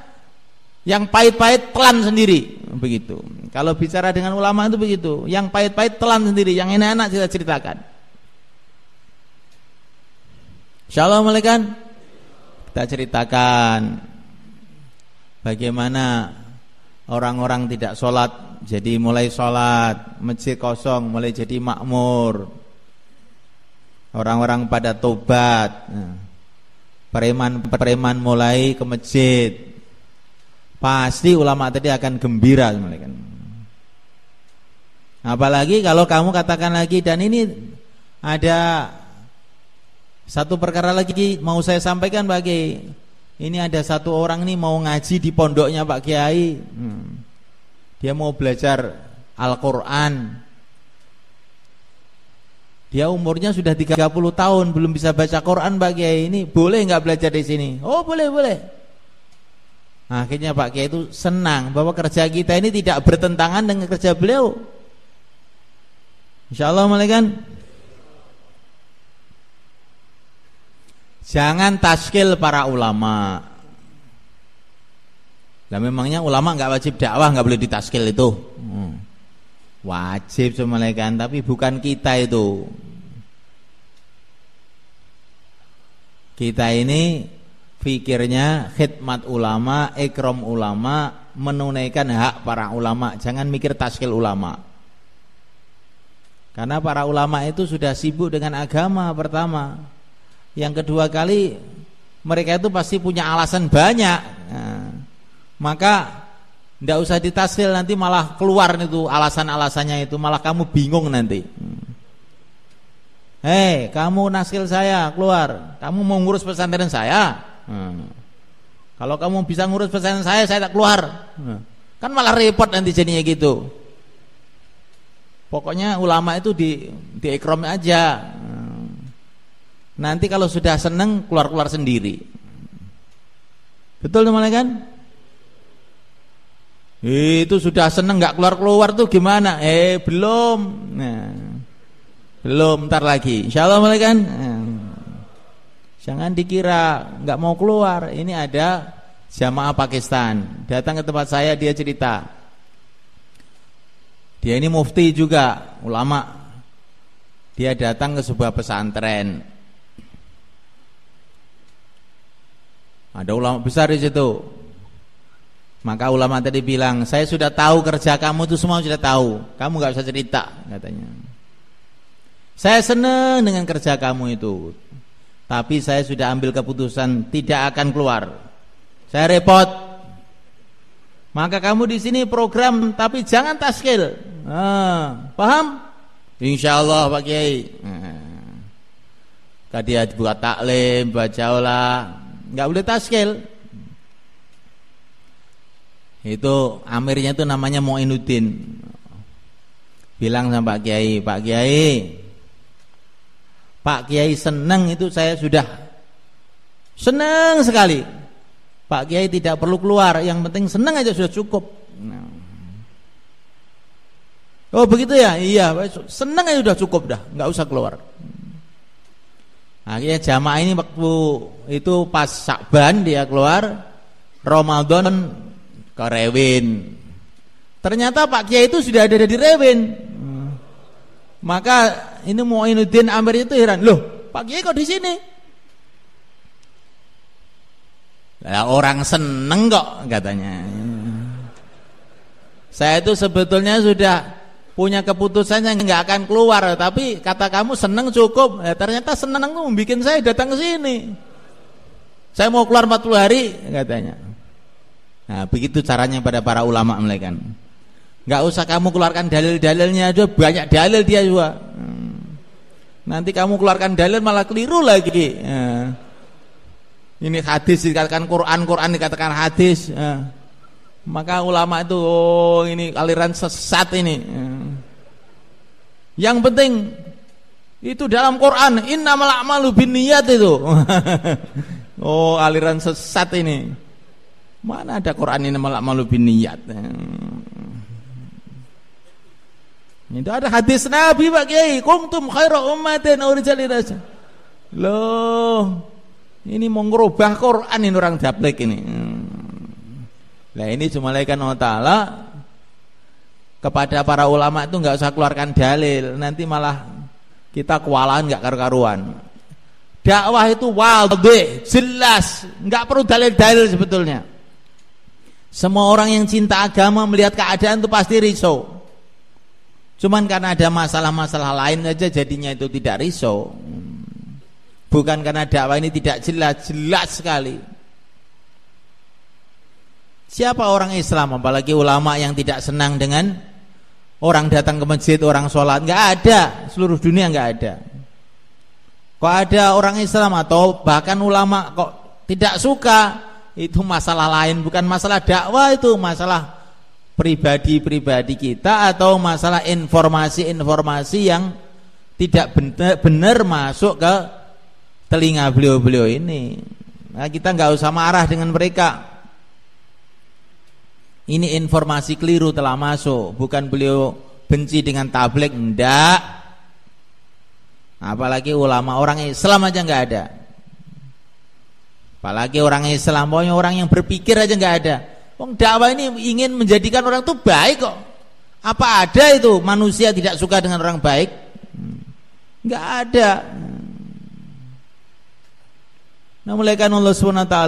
yang pahit-pahit telan sendiri. Begitu. Kalau bicara dengan ulama itu begitu, yang pahit-pahit telan sendiri, yang enak-enak kita ceritakan. Insyaallah mulaikan kita ceritakan bagaimana orang-orang tidak sholat jadi mulai sholat, masjid kosong mulai jadi makmur, orang-orang pada tobat, preman-preman mulai ke masjid. Pasti ulama tadi akan gembira. Apalagi kalau kamu katakan lagi, dan ini ada satu perkara lagi mau saya sampaikan bagi ini, ada satu orang nih mau ngaji di pondoknya Pak Kiai. Dia mau belajar Al-Quran. Dia umurnya sudah 30 tahun belum bisa baca Quran Pak Kiai. Ini boleh nggak belajar di sini? Oh boleh. Nah, akhirnya Pak Kiai itu senang bahwa kerja kita ini tidak bertentangan dengan kerja beliau. Insyaallah malaikan. Jangan taskil para ulama. Lah memangnya ulama nggak wajib dakwah, nggak boleh ditaskil itu? Wajib semalaikan, tapi bukan kita itu. Kita ini pikirnya khidmat ulama, ikram ulama, menunaikan hak para ulama. Jangan mikir taskil ulama. Karena para ulama itu sudah sibuk dengan agama pertama. Yang kedua kali mereka itu pasti punya alasan banyak. Maka tidak usah ditaskil, nanti malah keluar itu alasan-alasannya itu, malah kamu bingung nanti. Hei, kamu naskil saya keluar, kamu mau ngurus pesantren saya. Kalau kamu bisa ngurus pesantren saya tak keluar. Kan malah repot nanti jadinya gitu. Pokoknya ulama itu di ikram aja. Nanti kalau sudah seneng keluar-keluar sendiri. Betul teman-teman kan? Itu sudah seneng nggak keluar-keluar tuh gimana? Belum. Nah, belum, ntar lagi. Insyaallah teman-teman. Jangan dikira nggak mau keluar. Ini ada jamaah Pakistan datang ke tempat saya, dia cerita. Dia ini mufti juga, ulama. Dia datang ke sebuah pesantren. Ada ulama besar di situ. Maka ulama tadi bilang, saya sudah tahu kerja kamu itu semua sudah tahu. Kamu nggak usah cerita, katanya. Saya senang dengan kerja kamu itu, tapi saya sudah ambil keputusan tidak akan keluar. Saya repot. Maka kamu di sini program, tapi jangan taskil. Paham? Insyaallah Pak Kiai. Dia buat taklim, baca olah. Nggak boleh taskil. Itu amirnya itu namanya Muinuddin. Bilang sama Pak Kiai, Pak Kiai senang itu, saya sudah senang sekali. Pak Kiai tidak perlu keluar, yang penting senang aja sudah cukup. Oh begitu ya? Iya, senang aja sudah cukup dah, nggak usah keluar. Akhirnya jamaah ini waktu itu pas Sya'ban dia keluar, Ramadan ke Rewin. Ternyata Pak Kiai itu sudah ada di Rewin. Maka ini Muinuddin Amir itu heran, loh Pak Kiai kok di sini? Lah orang seneng kok katanya. Saya itu sebetulnya sudah punya keputusan yang nggak akan keluar, tapi kata kamu seneng cukup. Ternyata seneng tuh bikin saya datang ke sini. Saya mau keluar 40 hari katanya. Nah, begitu caranya pada para ulama mereka. Nggak usah kamu keluarkan dalil-dalilnya aja, banyak dalil dia juga. Nanti kamu keluarkan dalil malah keliru lagi. Ini hadis dikatakan Quran, Quran dikatakan hadis. Maka ulama itu ini aliran sesat ini. Yang penting itu dalam Quran, innamal a'malu binniyat itu. Oh, aliran sesat ini. Mana ada Quran innamal a'malu binniyat. Itu ada hadis Nabi Pak Kiai, kuntum khairu ummatin ukhrijat lin-nas. Loh, ini mau ngerubah Quran ini orang dablek ini. Nah ini cuma Allah Ta'ala kepada para ulama itu nggak usah keluarkan dalil, nanti malah kita kewalahan nggak karu-karuan. Dakwah itu wadih, jelas, nggak perlu dalil-dalil sebetulnya. Semua orang yang cinta agama melihat keadaan itu pasti risau. Cuman karena ada masalah-masalah lain saja jadinya itu tidak risau. Bukan karena dakwah ini tidak jelas, jelas sekali. Siapa orang Islam, apalagi ulama yang tidak senang dengan orang datang ke masjid, orang sholat? Nggak ada, seluruh dunia nggak ada. Kok ada orang Islam atau bahkan ulama kok tidak suka? Itu masalah lain, bukan masalah dakwah, itu masalah pribadi-pribadi kita atau masalah informasi-informasi yang tidak benar masuk ke telinga beliau-beliau ini. Nah, kita nggak usah marah dengan mereka. Ini informasi keliru telah masuk, bukan beliau benci dengan tabligh, enggak. Apalagi ulama, orang Islam aja enggak ada. Apalagi orang Islam, pokoknya orang yang berpikir aja enggak ada. Wong dakwah ini ingin menjadikan orang itu baik kok. Apa ada itu manusia tidak suka dengan orang baik? Enggak ada. Nah, mulaikan Allah SWT.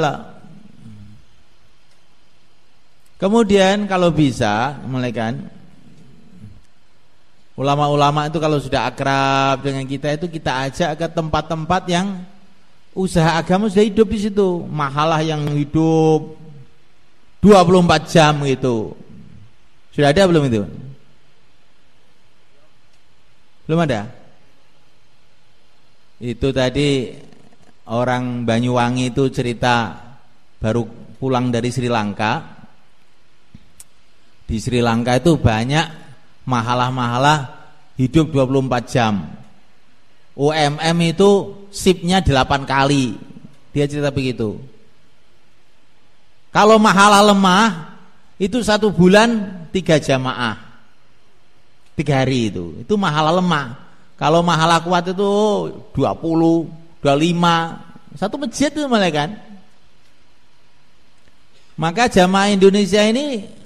Kemudian kalau bisa, mulaikan ulama-ulama itu kalau sudah akrab dengan kita itu kita ajak ke tempat-tempat yang usaha agama sudah hidup di situ, mahalah yang hidup 24 jam gitu. Sudah ada belum itu? Belum ada? Itu tadi orang Banyuwangi itu cerita baru pulang dari Sri Lanka. Di Sri Lanka itu banyak mahalah-mahalah hidup 24 jam. UMM itu shiftnya 8 kali. Dia cerita begitu. Kalau mahalah lemah itu 1 bulan 3 jamaah 3 hari itu mahalah lemah. Kalau mahalah kuat itu 20, 25 1 masjid itu malah kan. Maka jamaah Indonesia ini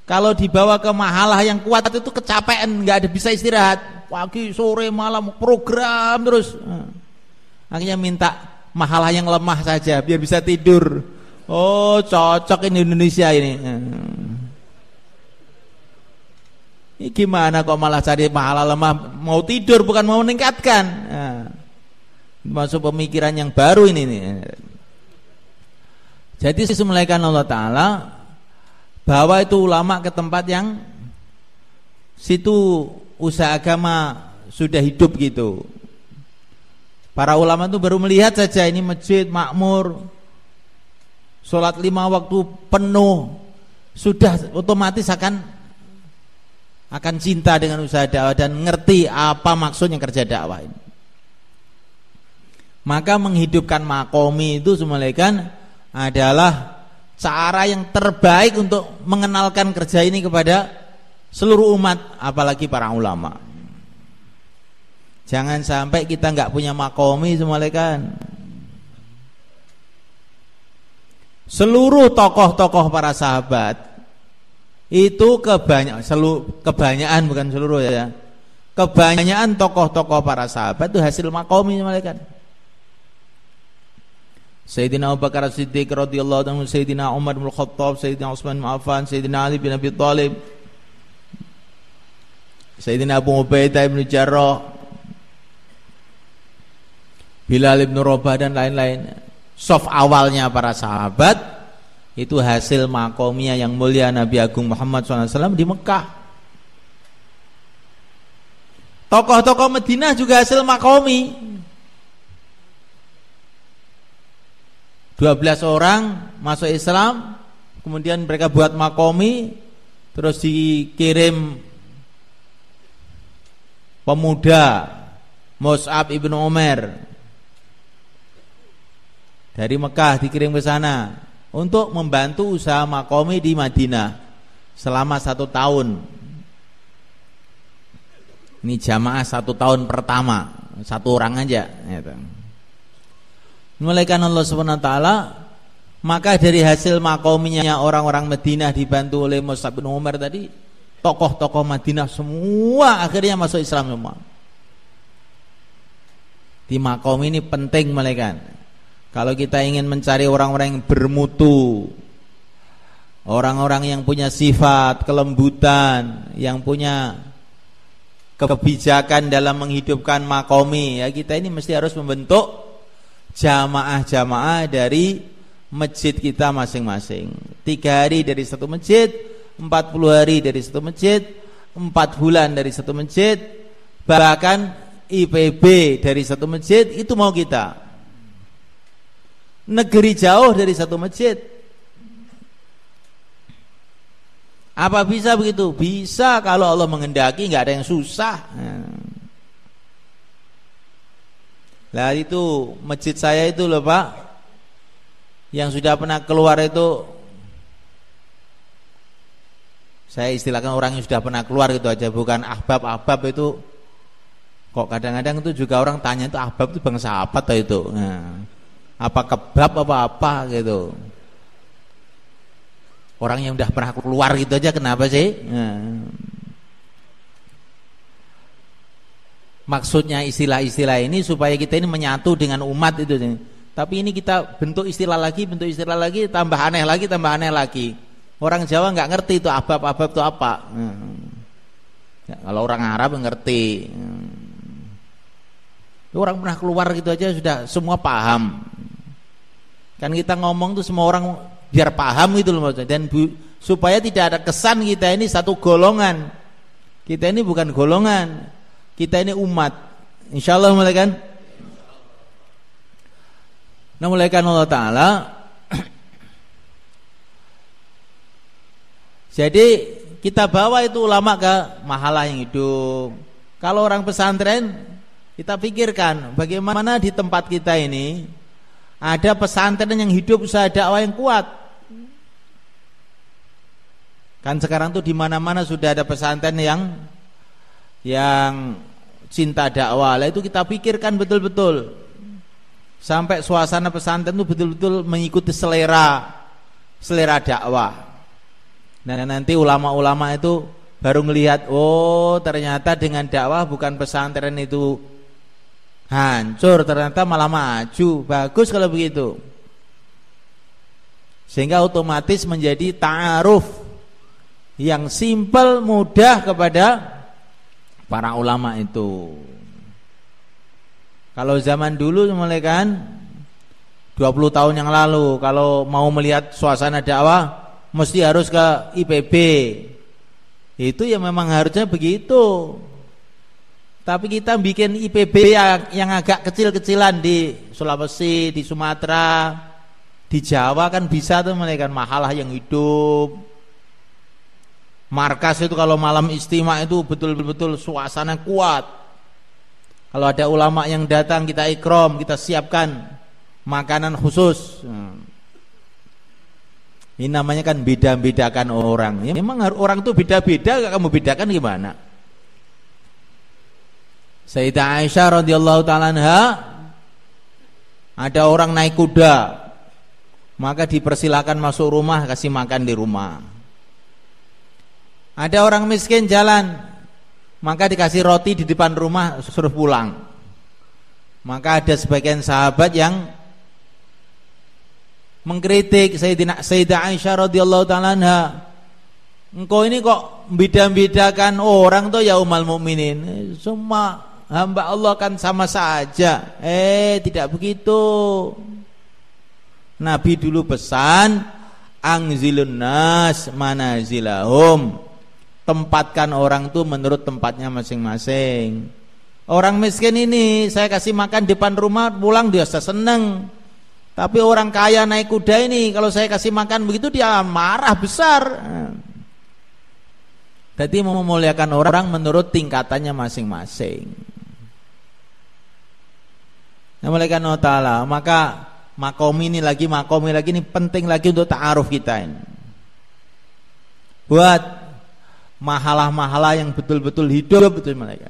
kalau dibawa ke mahalah yang kuat itu kecapean, nggak ada bisa istirahat. Pagi, sore, malam program terus. Akhirnya minta mahalah yang lemah saja biar bisa tidur. Oh, cocok ini Indonesia ini. Ini gimana kok malah cari mahalah lemah? Mau tidur bukan mau meningkatkan. Masuk pemikiran yang baru ini. Jadi semelaikan Allah Ta'ala bahwa itu ulama ke tempat yang situ usaha agama sudah hidup gitu. Para ulama itu baru melihat saja ini masjid makmur, sholat 5 waktu penuh, sudah otomatis akan cinta dengan usaha dakwah dan ngerti apa maksudnya kerja dakwah ini. Maka menghidupkan makomi itu semelaikan adalah cara yang terbaik untuk mengenalkan kerja ini kepada seluruh umat, apalagi para ulama. Jangan sampai kita nggak punya makomi semuanya. Seluruh tokoh-tokoh para sahabat itu kebanyakan bukan seluruh ya. Kebanyakan tokoh-tokoh para sahabat itu hasil makomi semuanya. Sayyidina Abu Bakar As-Siddiq radhiyallahu anhu, Sayyidina Umar bin Khattab, Sayyidina Utsman bin Affan, Sayyidina Ali bin Abi Thalib, Sayyidina Abu Ubaidah bin Jarrah, Bilal bin Rabah dan lain-lain. Soft awalnya para sahabat itu hasil makomiyah yang mulia Nabi Agung Muhammad SAW di Mekah. Tokoh-tokoh Madinah juga hasil makomi. 12 orang masuk Islam, kemudian mereka buat makomi, terus dikirim pemuda Mus'ab ibnu Umar dari Mekah dikirim ke sana untuk membantu usaha makomi di Madinah selama 1 tahun. Ini jamaah 1 tahun pertama, 1 orang aja. Mulaikan Allah SWT, maka dari hasil makominya orang-orang Madinah dibantu oleh Mus'ab bin Umar tadi, tokoh-tokoh Madinah semua akhirnya masuk Islam semua. Di makom ini penting malaikat. Kalau kita ingin mencari orang-orang yang bermutu, orang-orang yang punya sifat kelembutan, yang punya kebijakan dalam menghidupkan makomi, ya kita ini mesti harus membentuk jamaah-jamaah dari masjid kita masing-masing. 3 hari dari satu masjid, 40 hari dari satu masjid, 4 bulan dari satu masjid, bahkan IPB dari satu masjid, itu mau kita. Negeri jauh dari satu masjid. Apa bisa begitu? Bisa kalau Allah menghendaki, nggak ada yang susah. Lah itu masjid saya itu loh Pak, yang sudah pernah keluar itu, saya istilahkan orang yang sudah pernah keluar gitu aja, bukan ahbab itu. Kok kadang-kadang itu juga orang tanya itu ahbab itu bangsa apa toh itu? Apa kebab apa gitu. Orang yang udah pernah keluar gitu aja kenapa sih? Maksudnya istilah-istilah ini supaya kita ini menyatu dengan umat itu. Tapi ini kita bentuk istilah lagi, tambah aneh lagi. Orang Jawa nggak ngerti itu ahbab itu apa. Ya, kalau orang Arab ngerti. Orang pernah keluar gitu aja sudah semua paham. Kan kita ngomong tuh semua orang biar paham gitu loh maksudnya. Dan supaya tidak ada kesan kita ini satu golongan. Kita ini bukan golongan. Kita ini umat. Insyaallah malaikat. Nah malaikat Allah Ta'ala. Jadi kita bawa itu ulama ke mahalah yang hidup. Kalau orang pesantren, kita pikirkan bagaimana di tempat kita ini ada pesantren yang hidup usaha dakwah yang kuat. Kan sekarang tuh di mana-mana sudah ada pesantren yang cinta dakwah. Lah itu kita pikirkan betul-betul. Sampai suasana pesantren itu betul-betul mengikuti selera dakwah. Nah nanti ulama-ulama itu baru melihat, oh ternyata dengan dakwah bukan pesantren itu hancur, ternyata malah maju. Bagus kalau begitu. Sehingga otomatis menjadi ta'aruf yang simpel, mudah kepada para ulama itu. Kalau zaman dulu mulai kan 20 tahun yang lalu, kalau mau melihat suasana dakwah mesti harus ke IPB. Itu ya memang harusnya begitu. Tapi kita bikin IPB yang agak kecil-kecilan di Sulawesi, di Sumatera, di Jawa kan bisa tuh menaikkan mahalah yang hidup. Markas itu kalau malam istimewa itu betul-betul suasana kuat. Kalau ada ulama yang datang kita ikram, kita siapkan makanan khusus. Ini namanya kan beda-bedakan orang. Ya, memang orang itu beda-beda, kamu bedakan gimana? Sayyidah Aisyah radhiyallahu ta'ala anha, ada orang naik kuda, maka dipersilakan masuk rumah, kasih makan di rumah. Ada orang miskin jalan, maka dikasih roti di depan rumah, suruh pulang. Maka ada sebagian sahabat yang mengkritik Sayyidah Aisyah radhiyallahu ta'ala anha, engkau ini kok beda-bedakan orang tuh ya ummul mukminin, semua hamba Allah kan sama saja. Tidak begitu. Nabi dulu pesan, anzilun nas manazilahum, tempatkan orang tuh menurut tempatnya masing-masing. Orang miskin ini saya kasih makan depan rumah, pulang dia seneng. Tapi orang kaya naik kuda ini, kalau saya kasih makan begitu dia marah besar. Jadi memuliakan orang menurut tingkatannya masing-masing. Nah, malaikat Allah Ta'ala, maka makom ini lagi ini penting lagi untuk ta'aruf kita ini. Buat mahalah-mahalah yang betul-betul hidup, betul malaikat.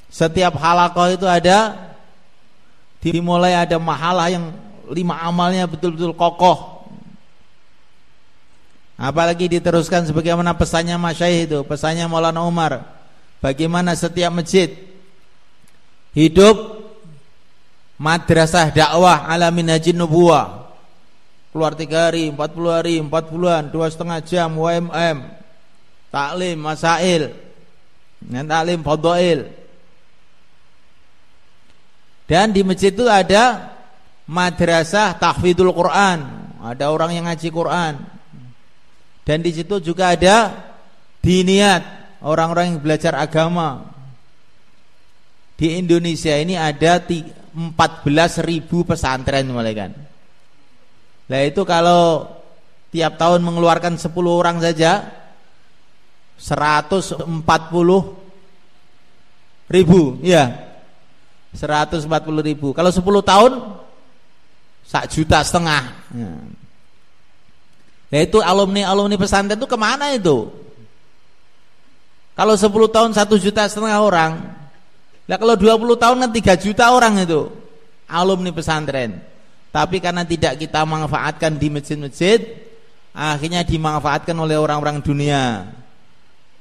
Setiap halaqah itu ada, dimulai ada mahalah yang 5 amalnya betul-betul kokoh. Apalagi diteruskan sebagaimana pesannya Masyaikh itu, pesannya Maulana Umar, bagaimana setiap masjid hidup madrasah dakwah ala minhajin nubuwah, keluar 3 hari, 40 hari, 4 bulan, 2,5 jam WMM, taklim masail dan taklim fadhail. Dan di masjid itu ada madrasah tahfidzul Quran, ada orang yang ngaji Quran. Dan di situ juga ada diniyat, orang-orang yang belajar agama. Di Indonesia ini ada 14.000 pesantren mulai kan. Nah itu kalau tiap tahun mengeluarkan 10 orang saja 140.000, ya 140.000. Kalau 10 tahun 1,5 juta. Nah itu alumni pesantren itu kemana itu? Kalau 10 tahun 1,5 juta orang. Nah kalau 20 tahun kan 3 juta orang itu alumni pesantren. Tapi karena tidak kita manfaatkan di masjid-masjid, akhirnya dimanfaatkan oleh orang-orang dunia.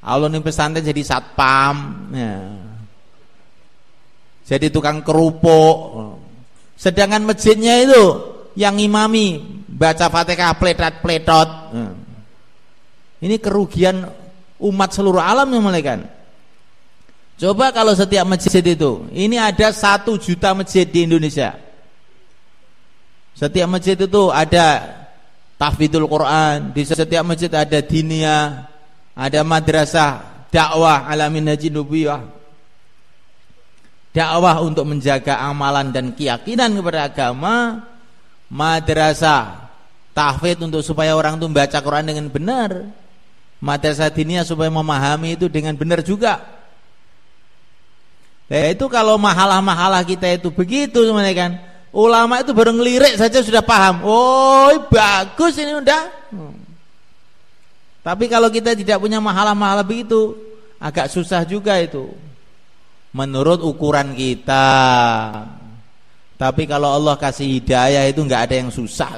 Alumni pesantren jadi satpam, ya. Jadi tukang kerupuk. Sedangkan masjidnya itu yang imami baca Fatihah pletot-pletot. Ini kerugian umat seluruh alam yang melekan. Coba kalau setiap masjid itu, ini ada 1 juta masjid di Indonesia. Setiap masjid itu ada tahfidzul Quran, di setiap masjid ada diniyah, ada madrasah dakwah ala minhajin nubuwah, dakwah untuk menjaga amalan dan keyakinan kepada agama, madrasah tahfidz untuk supaya orang itu membaca Quran dengan benar, madrasah diniyah supaya memahami itu dengan benar juga. Nah itu kalau mahalah-mahalah kita itu begitu sebenarnya kan, ulama itu baru ngelirik saja sudah paham. Oh bagus ini udah. Tapi kalau kita tidak punya mahalah-mahalah begitu, agak susah juga itu. Menurut ukuran kita. Tapi kalau Allah kasih hidayah itu nggak ada yang susah.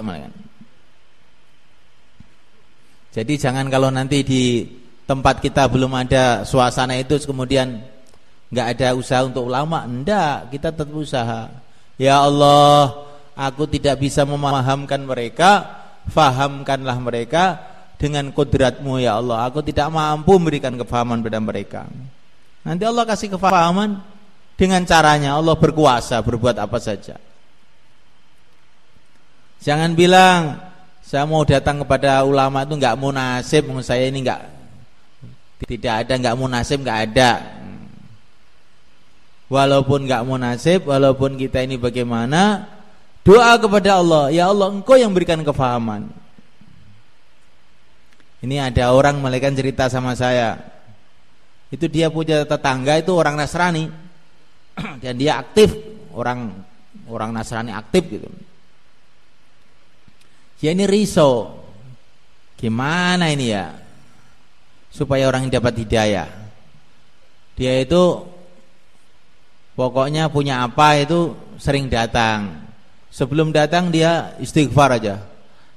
Jadi jangan kalau nanti di tempat kita belum ada suasana itu kemudian nggak ada usaha untuk ulama. Enggak, kita tetap usaha. Ya Allah, aku tidak bisa memahamkan mereka, fahamkanlah mereka dengan kodratmu ya Allah. Aku tidak mampu memberikan kefahaman pada mereka. Nanti Allah kasih kefahaman dengan caranya. Allah berkuasa berbuat apa saja. Jangan bilang saya mau datang kepada ulama itu nggak munasib, saya ini nggak, tidak ada, nggak munasib, nggak ada. Walaupun nggak munasib, walaupun kita ini bagaimana, doa kepada Allah, ya Allah Engkau yang berikan kefahaman. Ini ada orang malaikat cerita sama saya, itu dia punya tetangga itu orang Nasrani dan dia aktif, orang Nasrani aktif gitu. Dia ini risau, gimana ini ya supaya orang dapat hidayah. Dia itu pokoknya punya apa itu sering datang. Sebelum datang dia istighfar aja.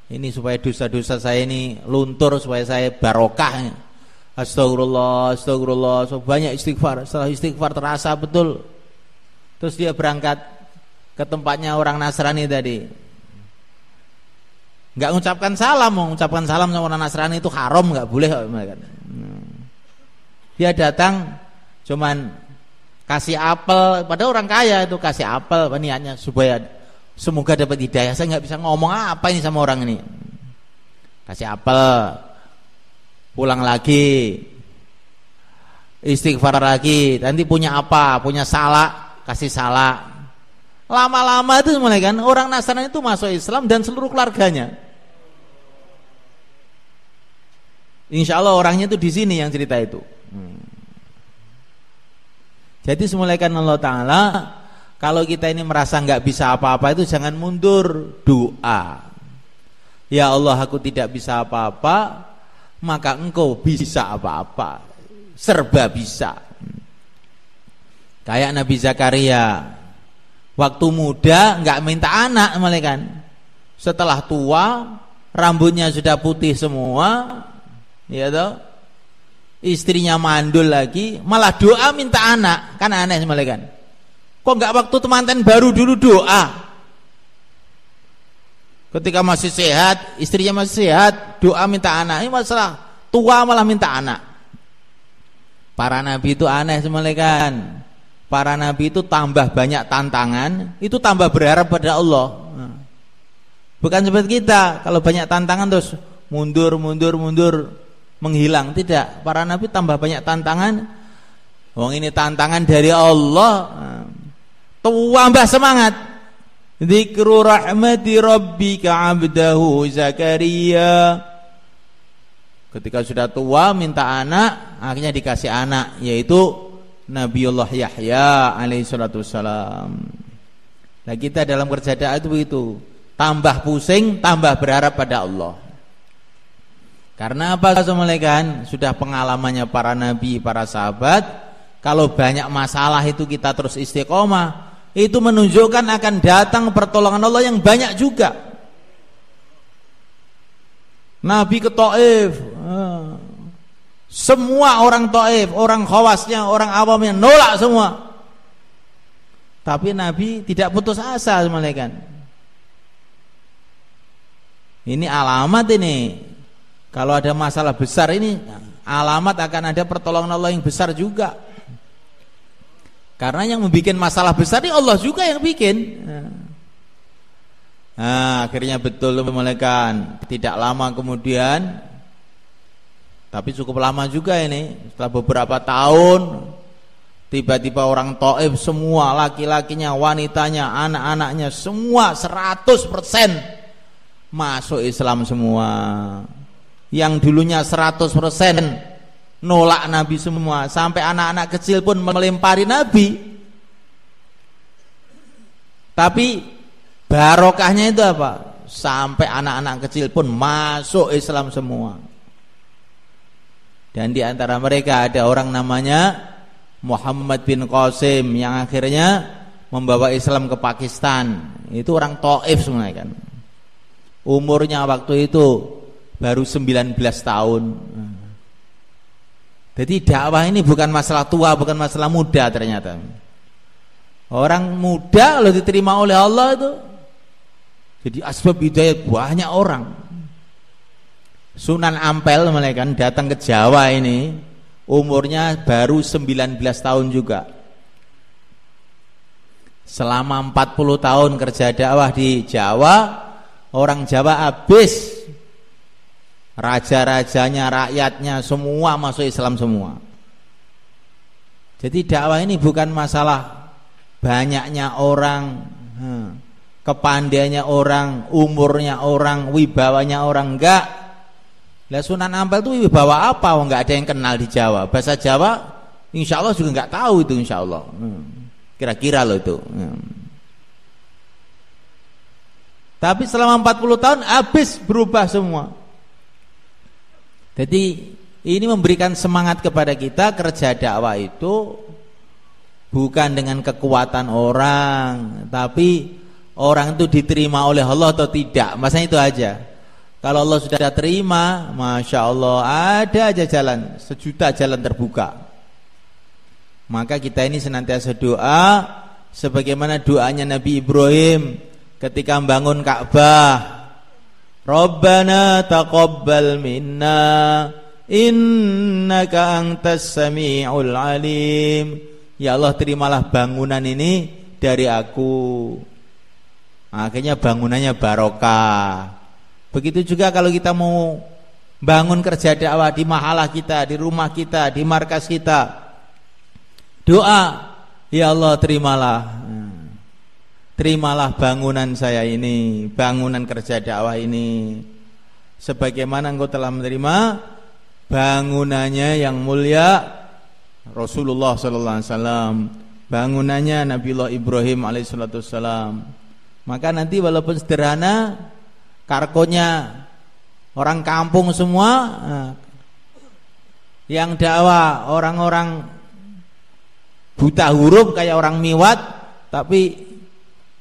Ini supaya dosa-dosa saya ini luntur, supaya saya barokah. Astagfirullah, astagfirullah. So, banyak istighfar. Setelah istighfar terasa betul. Terus dia berangkat ke tempatnya orang Nasrani tadi. Enggak mengucapkan salam, mau mengucapkan salam sama orang Nasrani itu haram, enggak boleh. Dia datang cuman kasih apel pada orang kaya itu, kasih apel niatnya supaya semoga dapat hidayah. Saya nggak bisa ngomong apa ini sama orang ini. Kasih apel, pulang lagi, istighfar lagi. Nanti punya apa? Punya salak, kasih salak. Lama-lama itu mulai kan orang Nasrani itu masuk Islam dan seluruh keluarganya. Insya Allah orangnya itu di sini yang cerita itu. Jadi semulaikan Allah Ta'ala, kalau kita ini merasa nggak bisa apa-apa itu jangan mundur, doa. Ya Allah, aku tidak bisa apa-apa, maka Engkau bisa apa-apa, serba bisa. Kayak Nabi Zakaria, waktu muda nggak minta anak, malaikat. Setelah tua rambutnya sudah putih semua, ya toh, istrinya mandul lagi, malah doa minta anak, kan aneh semalaikat kan? Kok nggak waktu temanten baru dulu doa? Ketika masih sehat, istrinya masih sehat, doa minta anak. Ini masalah tua malah minta anak. Para nabi itu aneh semalaikat kan? Para nabi itu tambah banyak tantangan, itu tambah berharap pada Allah. Bukan seperti kita, kalau banyak tantangan terus mundur, menghilang. Tidak, para nabi tambah banyak tantangan. Wong ini tantangan dari Allah, tambah semangat. Dzikru rahmati rabbika 'abdahu Zakaria. Ketika sudah tua minta anak, akhirnya dikasih anak, yaitu Nabiullah Yahya alaihi salatu wassalam. Nah, kita dalam kerja dakwah itu begitu. Tambah pusing, tambah berharap pada Allah. Karena apa? Assalamualaikum. Sudah pengalamannya para nabi, para sahabat, kalau banyak masalah itu kita terus istiqomah, itu menunjukkan akan datang pertolongan Allah yang banyak juga. Nabi ke Taif, semua orang Taif, orang khawasnya, orang awamnya nolak semua. Tapi Nabi tidak putus asa, semalekan. Ini alamat ini. Kalau ada masalah besar ini, alamat akan ada pertolongan Allah yang besar juga. Karena yang membuat masalah besar ini Allah juga yang bikin. Nah, akhirnya betul, semalekan. Tidak lama kemudian, tapi cukup lama juga ini, setelah beberapa tahun, tiba-tiba orang Taif semua, laki-lakinya, wanitanya, anak-anaknya, semua 100% masuk Islam semua. Yang dulunya 100% nolak Nabi semua, sampai anak-anak kecil pun melempari Nabi. Tapi barokahnya itu apa? Sampai anak-anak kecil pun masuk Islam semua. Dan di antara mereka ada orang namanya Muhammad bin Qasim yang akhirnya membawa Islam ke Pakistan. Itu orang Taif sebenarnya kan. Umurnya waktu itu baru 19 tahun. Jadi dakwah ini bukan masalah tua, bukan masalah muda ternyata. Orang muda kalau diterima oleh Allah itu jadi asbab hidayah banyak orang. Sunan Ampel kan datang ke Jawa ini, umurnya baru 19 tahun juga. Selama 40 tahun kerja dakwah di Jawa, orang Jawa habis. Raja-rajanya, rakyatnya semua masuk Islam semua. Jadi dakwah ini bukan masalah banyaknya orang, kepandaiannya orang, umurnya orang, wibawanya orang, enggak. Lah Sunan Ampel itu wibawa apa? Enggak ada yang kenal di Jawa. Bahasa Jawa insya Allah juga enggak tahu itu, insya Allah. Kira-kira loh itu. Tapi selama 40 tahun habis berubah semua. Jadi ini memberikan semangat kepada kita. Kerja dakwah itu bukan dengan kekuatan orang, tapi orang itu diterima oleh Allah atau tidak. Maksudnya itu aja. Kalau Allah sudah terima, Masya Allah, ada aja jalan, 1 juta jalan terbuka. Maka kita ini senantiasa doa sebagaimana doanya Nabi Ibrahim ketika membangun Ka'bah. Rabbana taqabbal minna innaka antas sami'ul alim. Ya Allah, terimalah bangunan ini dari aku. Akhirnya bangunannya barokah. Begitu juga kalau kita mau bangun kerja dakwah di mahalah kita, di rumah kita, di markas kita, doa, ya Allah terimalah bangunan saya ini, bangunan kerja dakwah ini, sebagaimana Engkau telah menerima bangunannya yang mulia Rasulullah sallallahu alaihi wasallam, bangunannya Nabiullah Ibrahim alaihi salatu wassalam. Maka nanti walaupun sederhana, karkonya orang kampung semua, yang dakwah orang-orang buta huruf kayak orang miwat, tapi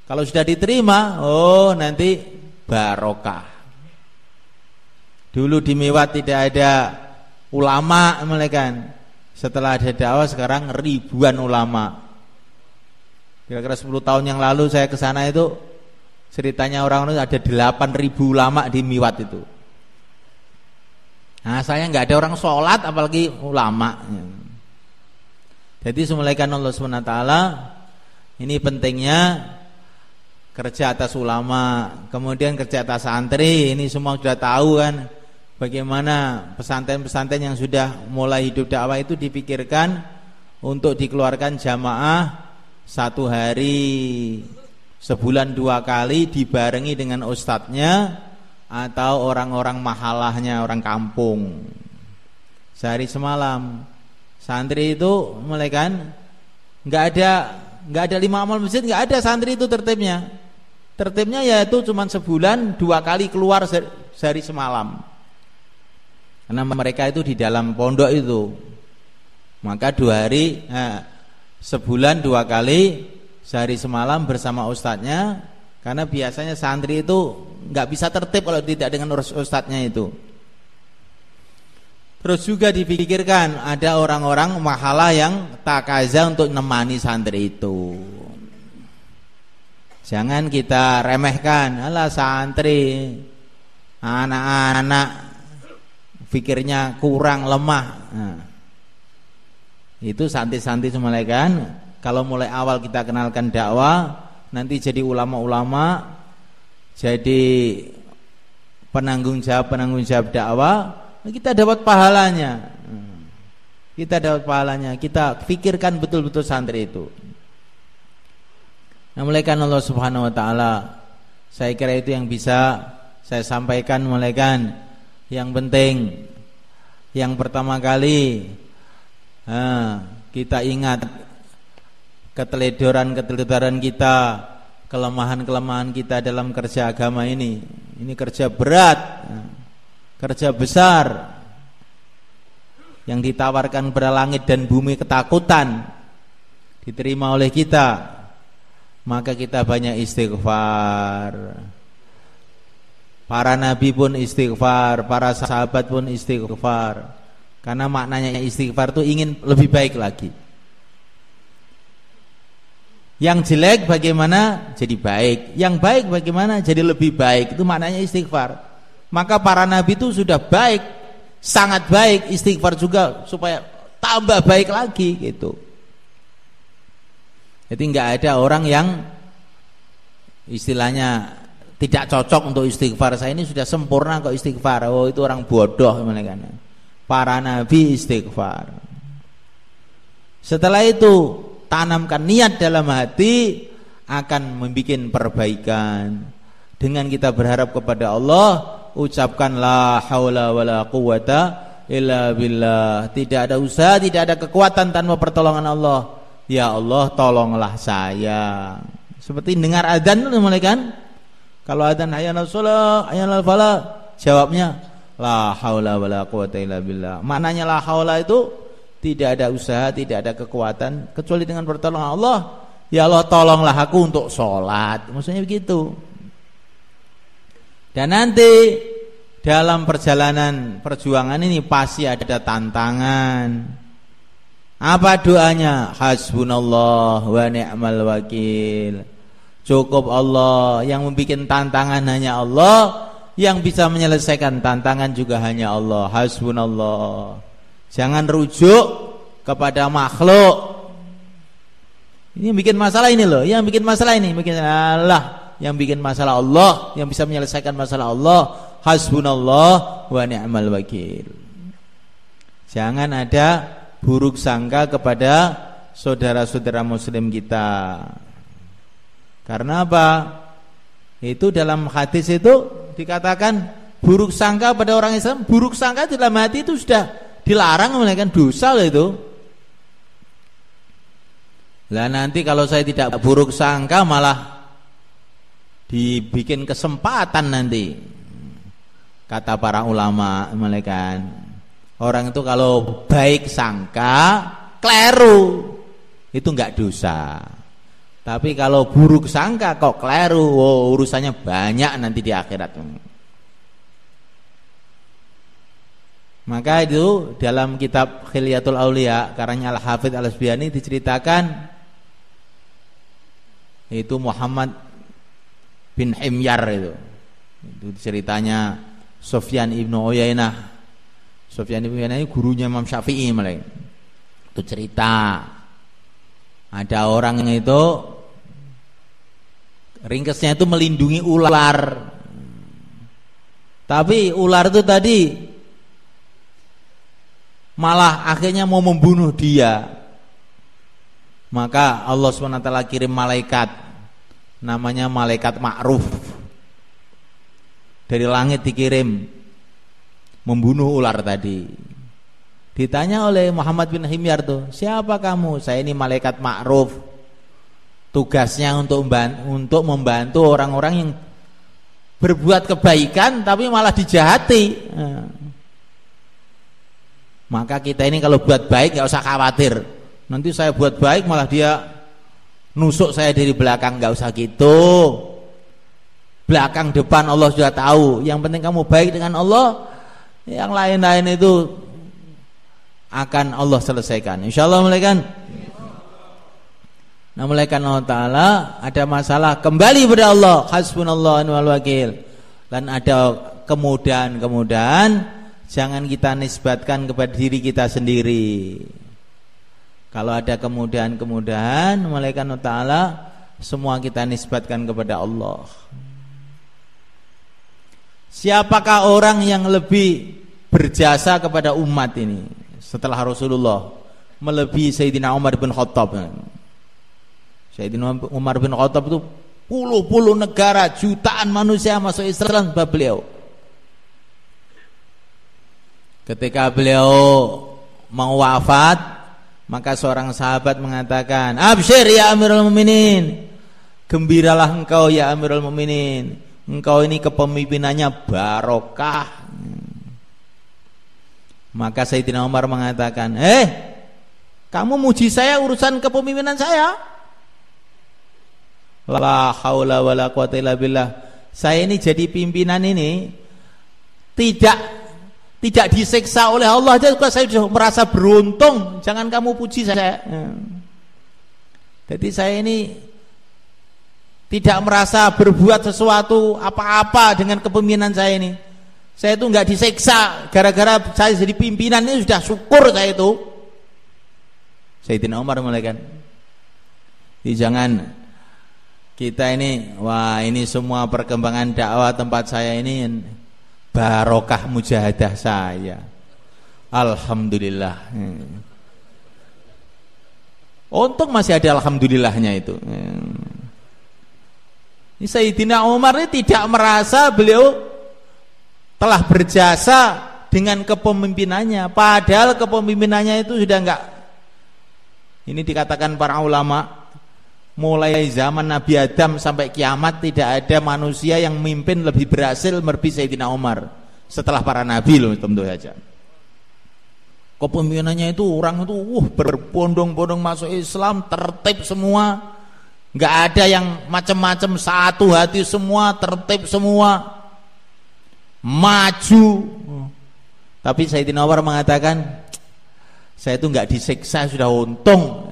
kalau sudah diterima, oh nanti barokah. Dulu di Mewat tidak ada ulama, kan. Setelah ada dakwah sekarang ribuan ulama. Kira-kira 10 tahun yang lalu saya ke sana itu ceritanya orang-orang ada 8.000 ulama di Mewat itu. Nah, saya nggak ada orang sholat apalagi ulama. Jadi semulaikan Allah SWT, ini pentingnya kerja atas ulama, kemudian kerja atas santri. Ini semua sudah tahu kan, bagaimana pesantren-pesantren yang sudah mulai hidup dakwah itu dipikirkan untuk dikeluarkan jamaah 1 hari, sebulan 2 kali, dibarengi dengan ustadznya atau orang-orang mahalahnya, orang kampung, sehari semalam. Santri itu mulai kan nggak ada 5 amal masjid, nggak ada santri itu tertibnya yaitu cuma sebulan 2 kali keluar sehari semalam. Karena mereka itu di dalam pondok itu, maka 2 hari, sebulan 2 kali sehari semalam bersama ustadznya. Karena biasanya santri itu nggak bisa tertib kalau tidak dengan ustadznya itu. Terus juga dipikirkan ada orang-orang mahalah yang takaza untuk nemani santri itu. Jangan kita remehkan, alah santri, anak-anak pikirnya kurang, lemah. Nah, itu santri-santri semula kan. Kalau mulai awal kita kenalkan dakwah, nanti jadi ulama-ulama, jadi penanggung jawab dakwah, kita dapat pahalanya. Kita pikirkan betul-betul santri itu. Nah, mulaikan Allah Subhanahu wa taala, saya kira itu yang bisa saya sampaikan. Mulaikan yang penting, yang pertama kali kita ingat keteledoran kita, kelemahan kita dalam kerja agama ini. Ini kerja berat, kerja besar, yang ditawarkan pada langit dan bumi ketakutan diterima oleh kita. Maka kita banyak istighfar. Para nabi pun istighfar, para sahabat pun istighfar. Karena maknanya istighfar itu ingin lebih baik lagi. Yang jelek bagaimana jadi baik, yang baik bagaimana jadi lebih baik. Itu maknanya istighfar. Maka para nabi itu sudah baik, sangat baik, istighfar juga supaya tambah baik lagi gitu. Jadi nggak ada orang yang istilahnya tidak cocok untuk istighfar. Saya ini sudah sempurna kok istighfar. Oh, itu orang bodoh mereka. Para nabi istighfar. Setelah itu tanamkan niat dalam hati akan membuat perbaikan. Dengan kita berharap kepada Allah, ucapkan la haula wala quwata illa billah. Tidak ada usaha, tidak ada kekuatan tanpa pertolongan Allah. Ya Allah, tolonglah saya. Seperti dengar adzan itu mulai kan? Kalau adzan hayya 'alas shalah, hayya 'alal falah, jawabnya la haula wala quwata illa billah. Maknanya la haula itu tidak ada usaha, tidak ada kekuatan kecuali dengan pertolongan Allah. Ya Allah, tolonglah aku untuk sholat. Maksudnya begitu. Dan nanti dalam perjalanan perjuangan ini pasti ada tantangan. Apa doanya? Hasbunallah wa ni'mal wakil. Cukup Allah. Yang membuat tantangan hanya Allah, yang bisa menyelesaikan tantangan juga hanya Allah. Hasbunallah. Jangan rujuk kepada makhluk. Ini yang bikin masalah ini loh. Yang bikin masalah ini bikin Allah. Yang bikin masalah Allah, yang bisa menyelesaikan masalah Allah. Hasbunallah wa ni'mal wakil. Jangan ada buruk sangka kepada saudara-saudara muslim kita. Karena apa? Itu dalam hadis itu dikatakan buruk sangka pada orang Islam. Buruk sangka dalam hati itu sudah dilarang, melakukan dosa loh itu. Lah nanti kalau saya tidak buruk sangka malah dibikin kesempatan nanti. Kata para ulama, melakukan orang itu kalau baik sangka kleru itu enggak dosa. Tapi kalau buruk sangka kok kleru, urusannya banyak nanti di akhirat. Maka itu dalam kitab Khilyatul Auliya karanya Al-Hafidz Al-Asbihani diceritakan itu Muhammad bin Himyar itu ceritanya Sufyan ibnu Uyainah. Sufyan ibnu Uyainah ini gurunya Imam Syafi'i malah. Itu cerita ada orang yang itu ringkesnya itu melindungi ular. Tapi ular itu tadi malah akhirnya mau membunuh dia. Maka Allah SWT kirim malaikat namanya malaikat Ma'ruf. Dari langit dikirim membunuh ular tadi. Ditanya oleh Muhammad bin Himyar tuh, siapa kamu? Saya ini malaikat Ma'ruf. Tugasnya untuk membantu orang-orang yang berbuat kebaikan tapi malah dijahati. Maka kita ini kalau buat baik nggak usah khawatir. Nanti saya buat baik malah dia nusuk saya dari belakang, nggak usah gitu. Belakang depan Allah sudah tahu. Yang penting kamu baik dengan Allah, yang lain-lain itu akan Allah selesaikan. Insyaallah mulaikan. Nah, mulaikan Allah Ta'ala ada masalah kembali kepada Allah, hasbunallah wa ni'mal wakil. Dan ada kemudahan-kemudahan jangan kita nisbatkan kepada diri kita sendiri. Kalau ada kemudahan-kemudahan mulaikan Allah Ta'ala semua kita nisbatkan kepada Allah. Siapakah orang yang lebih berjasa kepada umat ini setelah Rasulullah melebihi Sayyidina Umar bin Khattab? Sayyidina Umar bin Khattab itu puluh-puluh negara, jutaan manusia masuk Islam sebab beliau. Ketika beliau mau wafat, maka seorang sahabat mengatakan, "Absyir ya Amirul Mukminin, gembiralah engkau ya Amirul Mukminin, engkau ini kepemimpinannya barokah." Maka Sayyidina Umar mengatakan, kamu muji saya urusan kepemimpinan saya? La haula wala quwata illa billah. Saya ini jadi pimpinan ini tidak disiksa oleh Allah aja saya sudah merasa beruntung. Jangan kamu puji saya. Jadi saya ini tidak merasa berbuat sesuatu apa-apa dengan kepemimpinan saya ini. Saya itu enggak disiksa gara-gara saya jadi pimpinan ini, sudah syukur saya itu. Sayyidina Umar mulaikan. Jadi jangan kita ini, wah ini semua perkembangan dakwah tempat saya ini barokah mujahadah saya. Alhamdulillah. Untung masih ada alhamdulillahnya itu. Ini Sayyidina Umar ini tidak merasa beliau telah berjasa dengan kepemimpinannya, padahal kepemimpinannya itu sudah enggak. Ini dikatakan para ulama, mulai zaman Nabi Adam sampai kiamat tidak ada manusia yang memimpin lebih berhasil melebihi Sayyidina Umar setelah para nabi loh, tentu saja. Kepemimpinannya itu orang itu berbondong-bondong masuk Islam, tertib semua, nggak ada yang macam-macam, satu hati semua, tertib semua, maju. Tapi Sayyidina Umar mengatakan, saya itu nggak disiksa, sudah untung.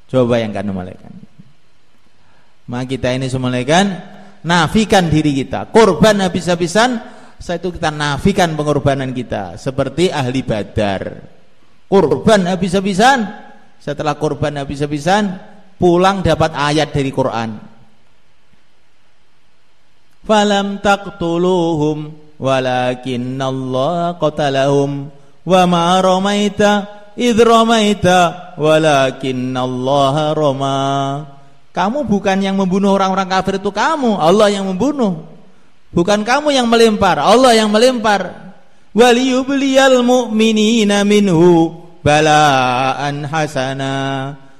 Coba bayangkan malaikat. Maka kita ini semulaikan nafikan diri kita. Korban habis-habisan, saya itu kita nafikan pengorbanan kita. Seperti ahli Badar. Korban habis-habisan, setelah korban habis-habisan, pulang dapat ayat dari Quran. Falam taqtuluhum walakinnallaha qatalahum wa ma ramaita idh ramaita walakinnallaha rama. Kamu bukan yang membunuh orang-orang kafir, itu kamu, Allah yang membunuh. Bukan kamu yang melempar, Allah yang melempar. Waliyubliyal mu'minina minhu balaan hasana.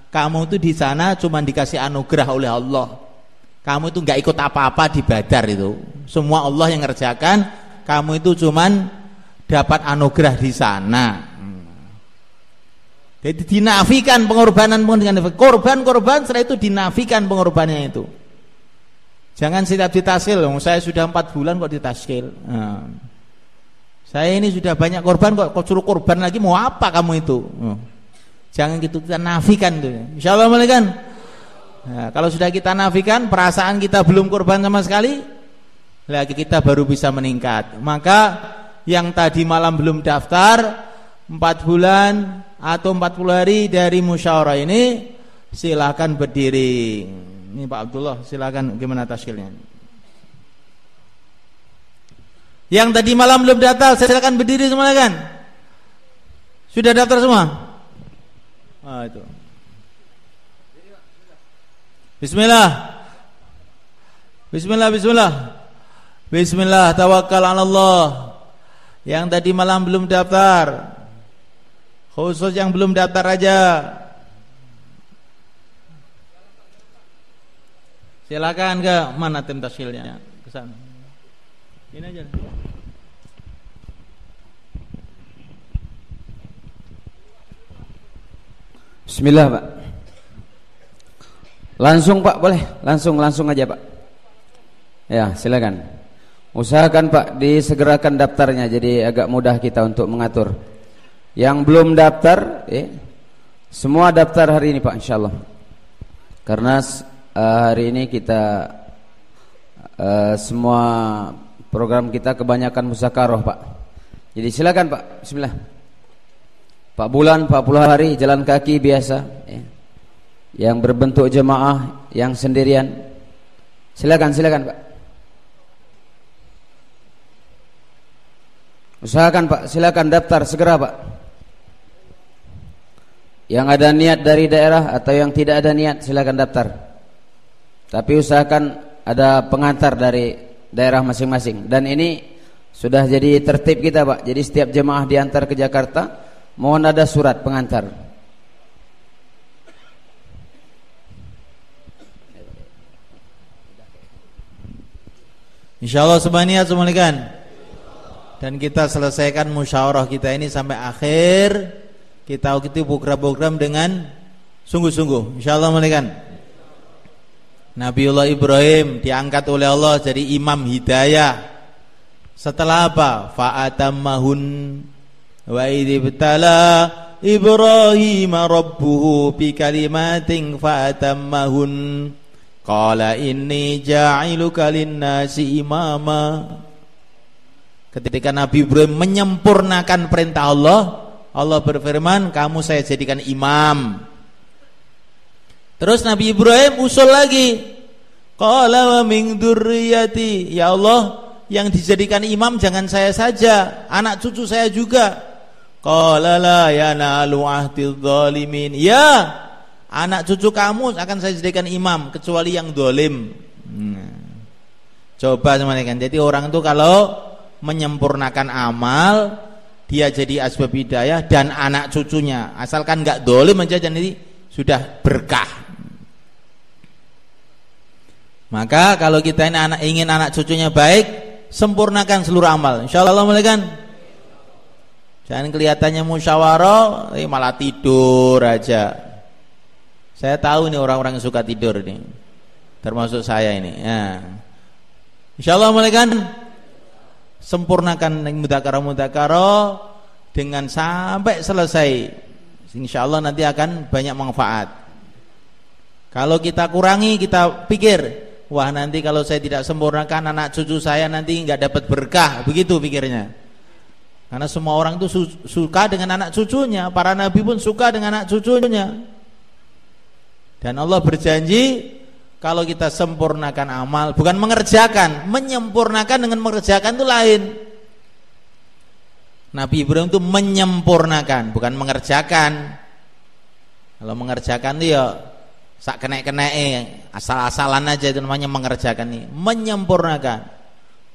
Kamu itu di sana cuma dikasih anugerah oleh Allah. Kamu itu enggak ikut apa-apa di Badar itu. Semua Allah yang ngerjakan, kamu itu cuman dapat anugerah di sana. Jadi dinafikan pengorbanan dengan korban setelah itu dinafikan pengorbanannya itu. Jangan setiap ditaskil, saya sudah 4 bulan kok ditaskil. Saya ini sudah banyak korban kok suruh korban lagi, mau apa kamu itu? Jangan gitu, kita nafikan tuh. Insyaallah kan. Nah, kalau sudah kita nafikan, perasaan kita belum korban sama sekali, lagi kita baru bisa meningkat. Maka yang tadi malam belum daftar 4 bulan atau 40 hari dari musyawarah ini, silakan berdiri. Ini Pak Abdullah, silakan gimana taskilnya? Yang tadi malam belum daftar, silakan berdiri semua kan? Sudah daftar semua? Itu. Bismillah. Bismillah, bismillah. Bismillah, tawakkal 'ala Allah. Yang tadi malam belum daftar, khusus yang belum daftar aja, silakan ke mana tim taskilnya? Ke sana. Ini aja. Bismillah Pak. Langsung Pak, boleh? Langsung aja Pak. Ya, silakan. Usahakan Pak disegerakan daftarnya, jadi agak mudah kita untuk mengatur. Yang belum daftar, semua daftar hari ini Pak, insyaallah. Karena hari ini kita semua program kita kebanyakan musyawarah Pak. Jadi silakan Pak, bismillah. 4 bulan, 40 hari jalan kaki biasa, yang berbentuk jemaah, yang sendirian. Silakan Pak. Usahakan Pak, silakan daftar segera Pak. Yang ada niat dari daerah atau yang tidak ada niat, silakan daftar. Tapi usahakan ada pengantar dari daerah masing-masing. Dan ini sudah jadi tertib kita Pak. Jadi setiap jemaah diantar ke Jakarta, mohon ada surat pengantar. Insyaallah subhaniat semulikan. Dan kita selesaikan musyawarah kita ini sampai akhir. Kita ikuti program-program dengan sungguh-sungguh. Insyaallah semulikan. Nabiullah Ibrahim diangkat oleh Allah jadi imam hidayah. Setelah apa? Fa'atammahun wa idzibtala Ibrahim rabbuhu bi kalimatin fa'atammahun qala inni ja'iluka lin-nasi imama. Ketika Nabi Ibrahim menyempurnakan perintah Allah, Allah berfirman, kamu saya jadikan imam. Terus Nabi Ibrahim usul lagi, qala wa min dzurriyyati, ya Allah, yang dijadikan imam jangan saya saja, anak cucu saya juga. Qala la yanalu ahdidz zalimin, ya anak cucu kamu akan saya jadikan imam kecuali yang zalim. Coba semuanya kan. Jadi orang itu kalau menyempurnakan amal, dia jadi asbab hidayah dan anak cucunya, asalkan enggak zalim aja, jadi sudah berkah. Maka kalau kita ini ingin anak cucunya baik, sempurnakan seluruh amal. Insyaallah kan. Jangan kelihatannya musyawarah, malah tidur aja. Saya tahu nih orang-orang yang suka tidur nih, termasuk saya ini. Ya. Insyaallah kan. Sempurnakan mudzakarah dengan sampai selesai. Insyaallah nanti akan banyak manfaat. Kalau kita kurangi, kita pikir, wah nanti kalau saya tidak sempurnakan, anak cucu saya nanti nggak dapat berkah, begitu pikirnya. Karena semua orang itu suka dengan anak cucunya, para nabi pun suka dengan anak cucunya. Dan Allah berjanji, kalau kita sempurnakan amal, bukan mengerjakan, menyempurnakan dengan mengerjakan itu lain. Nabi Ibrahim itu menyempurnakan, bukan mengerjakan. Kalau mengerjakan itu ya sak kenek-kenek, asal-asalan aja, itu namanya mengerjakan nih. Menyempurnakan.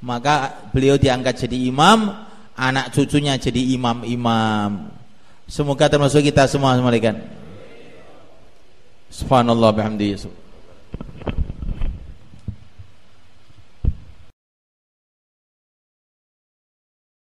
Maka beliau diangkat jadi imam, anak cucunya jadi imam-imam. Semoga termasuk kita semua, semua. Subhanallah bihamdihi.